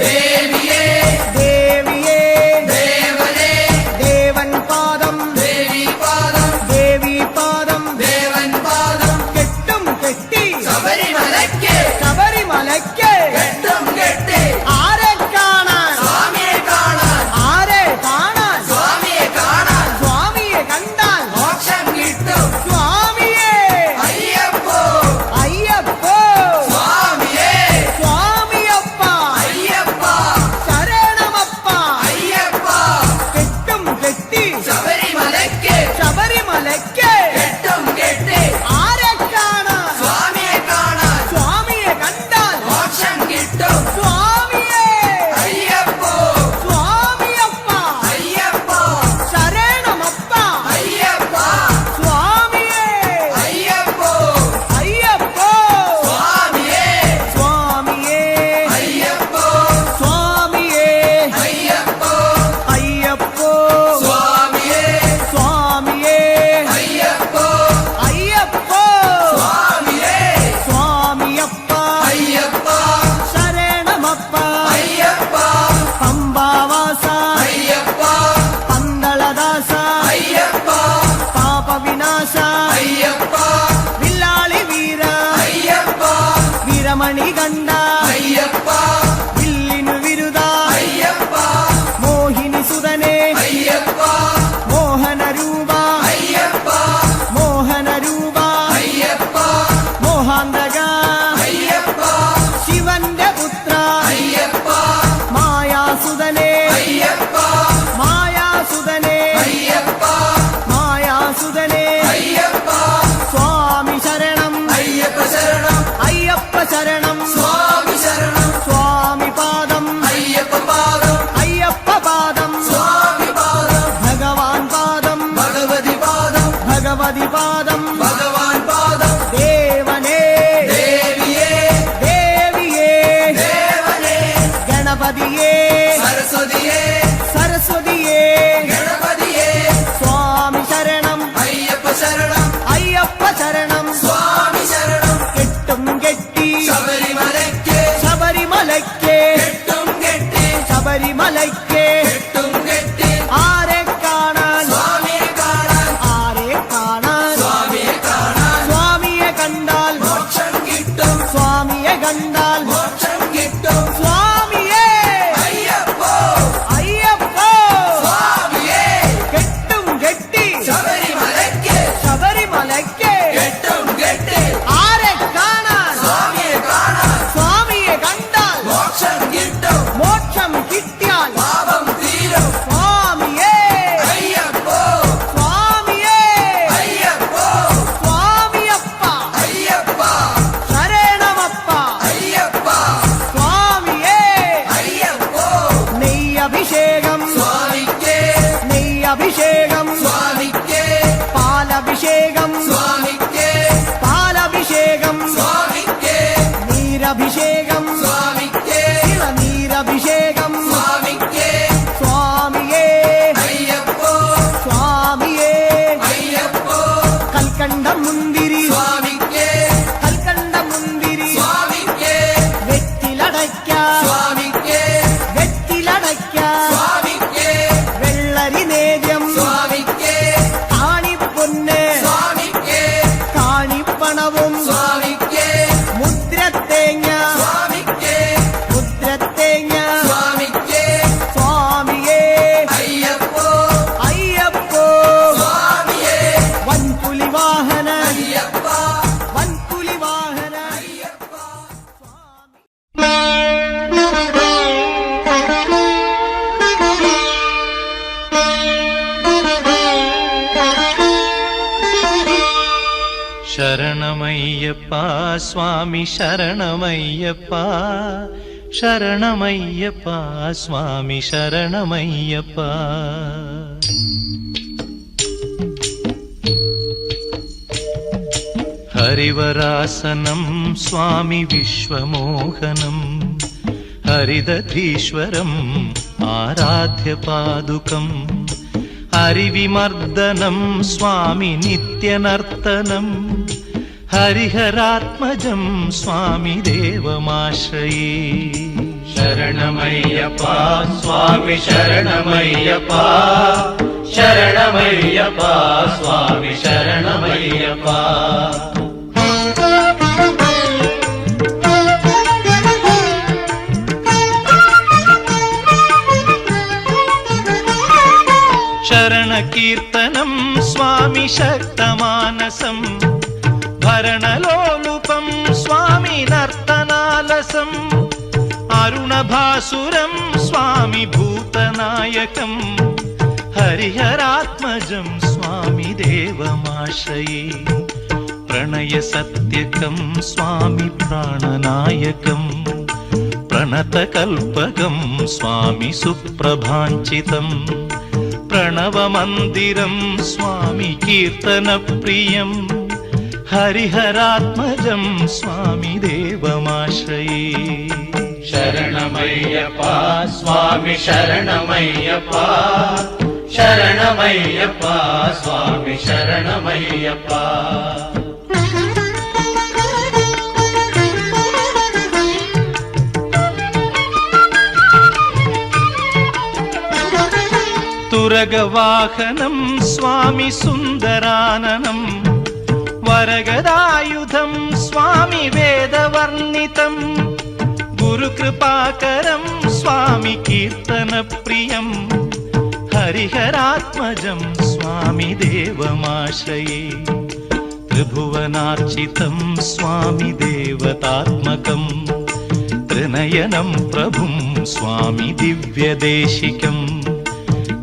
దేవియే దేవియే దేవనే దేవన్ పాదం దేవి పాదం దేవి పాదం దేవన్ పాదం కెట్టం కెట్టి శబరిమలై ശബരിമലയ്ക്ക് ശബരിമലയ്ക്ക് കെട്ടും കെട്ടി ആരെ കാണാൻ സ്വാമിയെ കാണാൻ സ്വാമിയെ കണ്ടാൽ മോക്ഷം കിട്ടും സ്വാമിയെ അയ്യപ്പോ സ്വാമിയപ്പ അയ്യപ്പോ ശരണമപ്പ അയ്യപ്പ സ്വാമിയെ അയ്യപ്പോ അയ്യപ്പോ സ്വാമിയേ സ്വാമിയെ അയ്യപ്പോ സ്വാമിയെ അയ്യപ്പോ അയ്യപ്പോ സ്വാമിയേ സ്വാമിയെ അയ്യപ്പോ അയ്യപ്പോ സ്വാമിയേ സ്വാമിയപ്പ അയ്യപ്പ ശരണമപ്പ അയ്യപ്പ പമ്പാവാസ അയ്യപ്പ പന്തളദാസ അയ്യപ്പ പാപവിനാശ അയ്യപ്പ വില്ലാളി വീര അയ്യപ്പ വീരമണി കണ്ട അയ്യപ്പ വില്ലിനു വിരുദ അയ്യപ്പ മോഹിനി സുതനെ അയ്യപ്പ മോഹന രൂപ അയ്യപ്പ മോഹന രൂപ അയ്യപ്പ മോഹാന്തക അയ്യപ്പ ശിവന്റെ പുത്ര അയ്യപ്പ മായാസുതനെ അയ്യപ്പ മായാസുതനെ അയ്യപ്പ മായാസുതനെ അയ്യപ്പ സ്വാമി ശരണം അയ്യപ്പ ശരണം അയ്യപ്പ ശരണം സ്വാമി ശരണം സ്വാമി പാദം അയ്യപ്പ പാദം അയ്യപ്പ പാദം സ്വാമി പാദം ഭഗവാൻ പാദം ഭഗവതി പാദം ഭഗവതി പാദം ഭഗവാൻ പാദം ദേവനേ ദേവിയേ ദേവിയേ ദേവനേ ഗണപതിയേ സരസ്വതിയേ സരസ്വതിയേ ഗണപതിയേ സ്വാമി ശരണം അയ്യപ്പ ശരണം അയ്യപ്പ ശരണം സ്വാമി ശരണം കെട്ടും കെട്ടി ശബരിമലയ്ക്ക് ശബരിമലയ്ക്ക് കെട്ടും കെട്ടി ശബരിമലയ്ക്ക് കെട്ടും കെട്ടി ആരെ കാണാൻ സ്വാമിയെ കാണാൻ ആരെ കാണാൻ സ്വാമിയെ കാണാൻ സ്വാമിയെ കണ്ടാൽ മോക്ഷം കിട്ടും സ്വാമിയെ കണ്ടാൽ മോക്ഷം കിട്ടും സ്വാമിയെ അയ്യപ്പോ അയ്യപ്പോ സ്വാമിയേ കെട്ടും കെട്ടി ശബരിമലയ്ക്ക് ശബരിമലയ്ക്ക് കെട്ടും കെട്ടി ആരെ കാണാൻ സ്വാമിയെ കാണാൻ സ്വാമിയെ കണ്ടാൽ മോക്ഷം കിട്ടും മോക്ഷം കിട്ടിയാൽ പാപം തീരും സ്വാമിയെ അയ്യപ്പോ സ്വാമിയെ അയ്യപ്പോ സ്വാമിയപ്പ അയ്യപ്പ ശരണമപ്പ അയ്യപ്പ സ്വാമിയെ അയ്യപ്പോ നെയ്യഭിഷേകം സ്വാമിക്ക് നെയ്യഭിഷേകം സ്വാമിക്ക് പാലഭിഷേകം സ്വാമിക്ക് പാലഭിഷേകം സ്വാമിക്ക് നീരഭിഷേകം സ്വാമിക്ക് നീരഭിഷേകം സ്വാമിക്ക് സ്വാമിയെ അയ്യപ്പോ സ്വാമിയെ അയ്യപ്പോ കൽക്കണ്ട മുന്തിരി സ്വാമിക്ക് കൽക്കണ്ട മുന്തിരി സ്വാമിക്ക് വെറ്റിലടയ്ക്ക സ്വാമിക്ക് വെറ്റിലടയ്ക്ക സ്വാമിക്ക് വെള്ളരി നേദ്യം സ്വാമിക്ക് കാണിപ്പൊന്ന് സ്വാമിക്ക് കാണിപ്പണവും സ്വാമിക്ക് മുദ്രത്തേങ്ങ സ്വാമിക്ക് മുദ്രത്തേങ്ങ സ്വാമിക്ക് സ്വാമിയെ അയ്യപ്പോ അയ്യപ്പോ സ്വാമിയേ വൻപുലി വാഹന അയ്യപ്പ വൻപുലി വാഹന శరణమయ్యప్ప స్వామి శరణమయ్యప్ప శరణమయ్యప్ప స్వామి శరణమయ్యప్ప హరివరాసనం స్వామి విశ్వమోహనం హరిదధీశ్వరం ఆరాధ్య పాదుకం హరివిమర్దనం స్వామి నిత్యనర్తనం హరిహరాత్మజం స్వామి దేవమాశ్రయే శరణమయ్యప్ప స్వామి శరణమయ్యప్ప శరణమయ్యప్ప స్వామి శరణమయ్యప్ప శరణకీర్తనం స్వామి శక్తమానసం భరణలోలుపం స్వామి నర్తనాలసం అరుణభాసురం స్వామి భూతనాయకం హరి హరిహరాత్మజం స్వామి దేవమాశ్రయే ప్రణయ సత్యకం స్వామి ప్రాణనాయకం ప్రణతకల్పకం స్వామి సుప్రభాంచితం ప్రణవమందిరం స్వామి కీర్తన ప్రియం హరిహరాత్మజం స్వామి దేవమాశ్రయే శరణమయ్యప్ప స్వామి శరణమయ్యప్ప శరణమయ్యప్ప స్వామి శరణమయ్యప్ప తురగవాహనం స్వామి సుందరాననం వరగదాయుధం స్వామి వేదవర్ణితం గురుకృపాకరం స్వామి కీర్తన ప్రియం హరిహరాత్మజం స్వామి దేవమాశ్రయే త్రిభువనార్చితం స్వామి దేవతాత్మకం త్రినయనం ప్రభుం స్వామి దివ్యదేశికం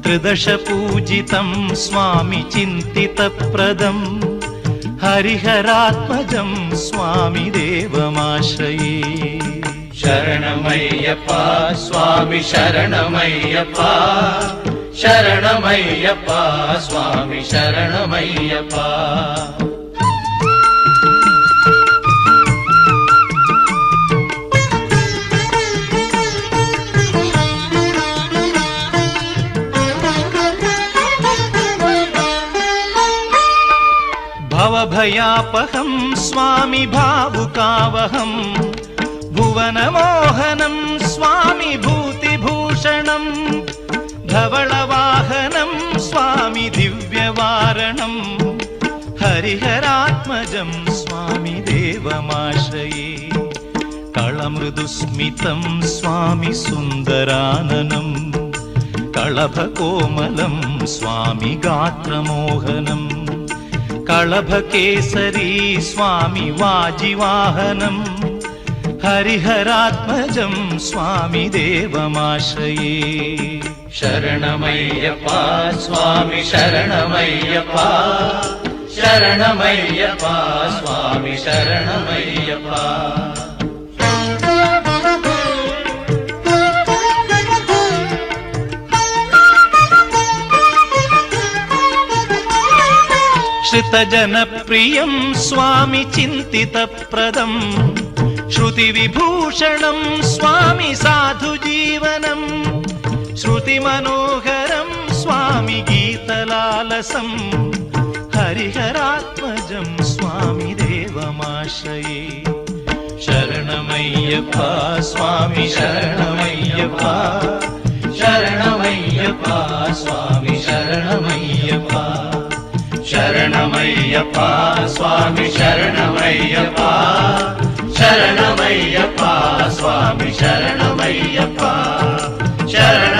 త్రిదశ పూజితం స్వామి చింతితప్రదం హరిహరాత్మజం స్వామి దేవమాశ్రయే శరణమయ్యప్ప స్వామి శరణమయ్యప్ప శరణమయ్యప్ప స్వామి శరణమయ్యప్ప భవభయాపహం స్వామి భావుకావహం భువనమోహనం స్వామి భూతిభూషణం ధవళవాహనం స్వామి దివ్యవారణం హరిహరాత్మజం స్వామి దేవమాశ్రయే కళమృదుస్మితం స్వామి సుందరాననం కళభకోమలం స్వామి గాత్రమోహనం కళభకేసరీ స్వామి వాజివాహనం హరిహరాత్మజం స్వామి దేవమాశ్రయే శరణమయ్యప్ప స్వామి శరణమయ్యప్ప శరణమయ్యప్ప స్వామి శరణమయ్యప్ప శ్రుతజనప్రియం స్వామి చింతితప్రదం శృతివిభూషణం స్వామి సాధుజీవనం శృతిమనోహరం స్వామి గీతలాలసం హరిహరాత్మజం స్వామి దేవమాశ్రయే శరణమయ్యప్ప స్వామి శరణమయ్యప్ప శరణమయ్యప్ప స్వామి శరణమయ్యప్ప శరణమయ్యప్ప స్వామి శరణమయ్యప్ప శరణమయ్యప్ప స్వామి శరణమయ్యప్ప శరణ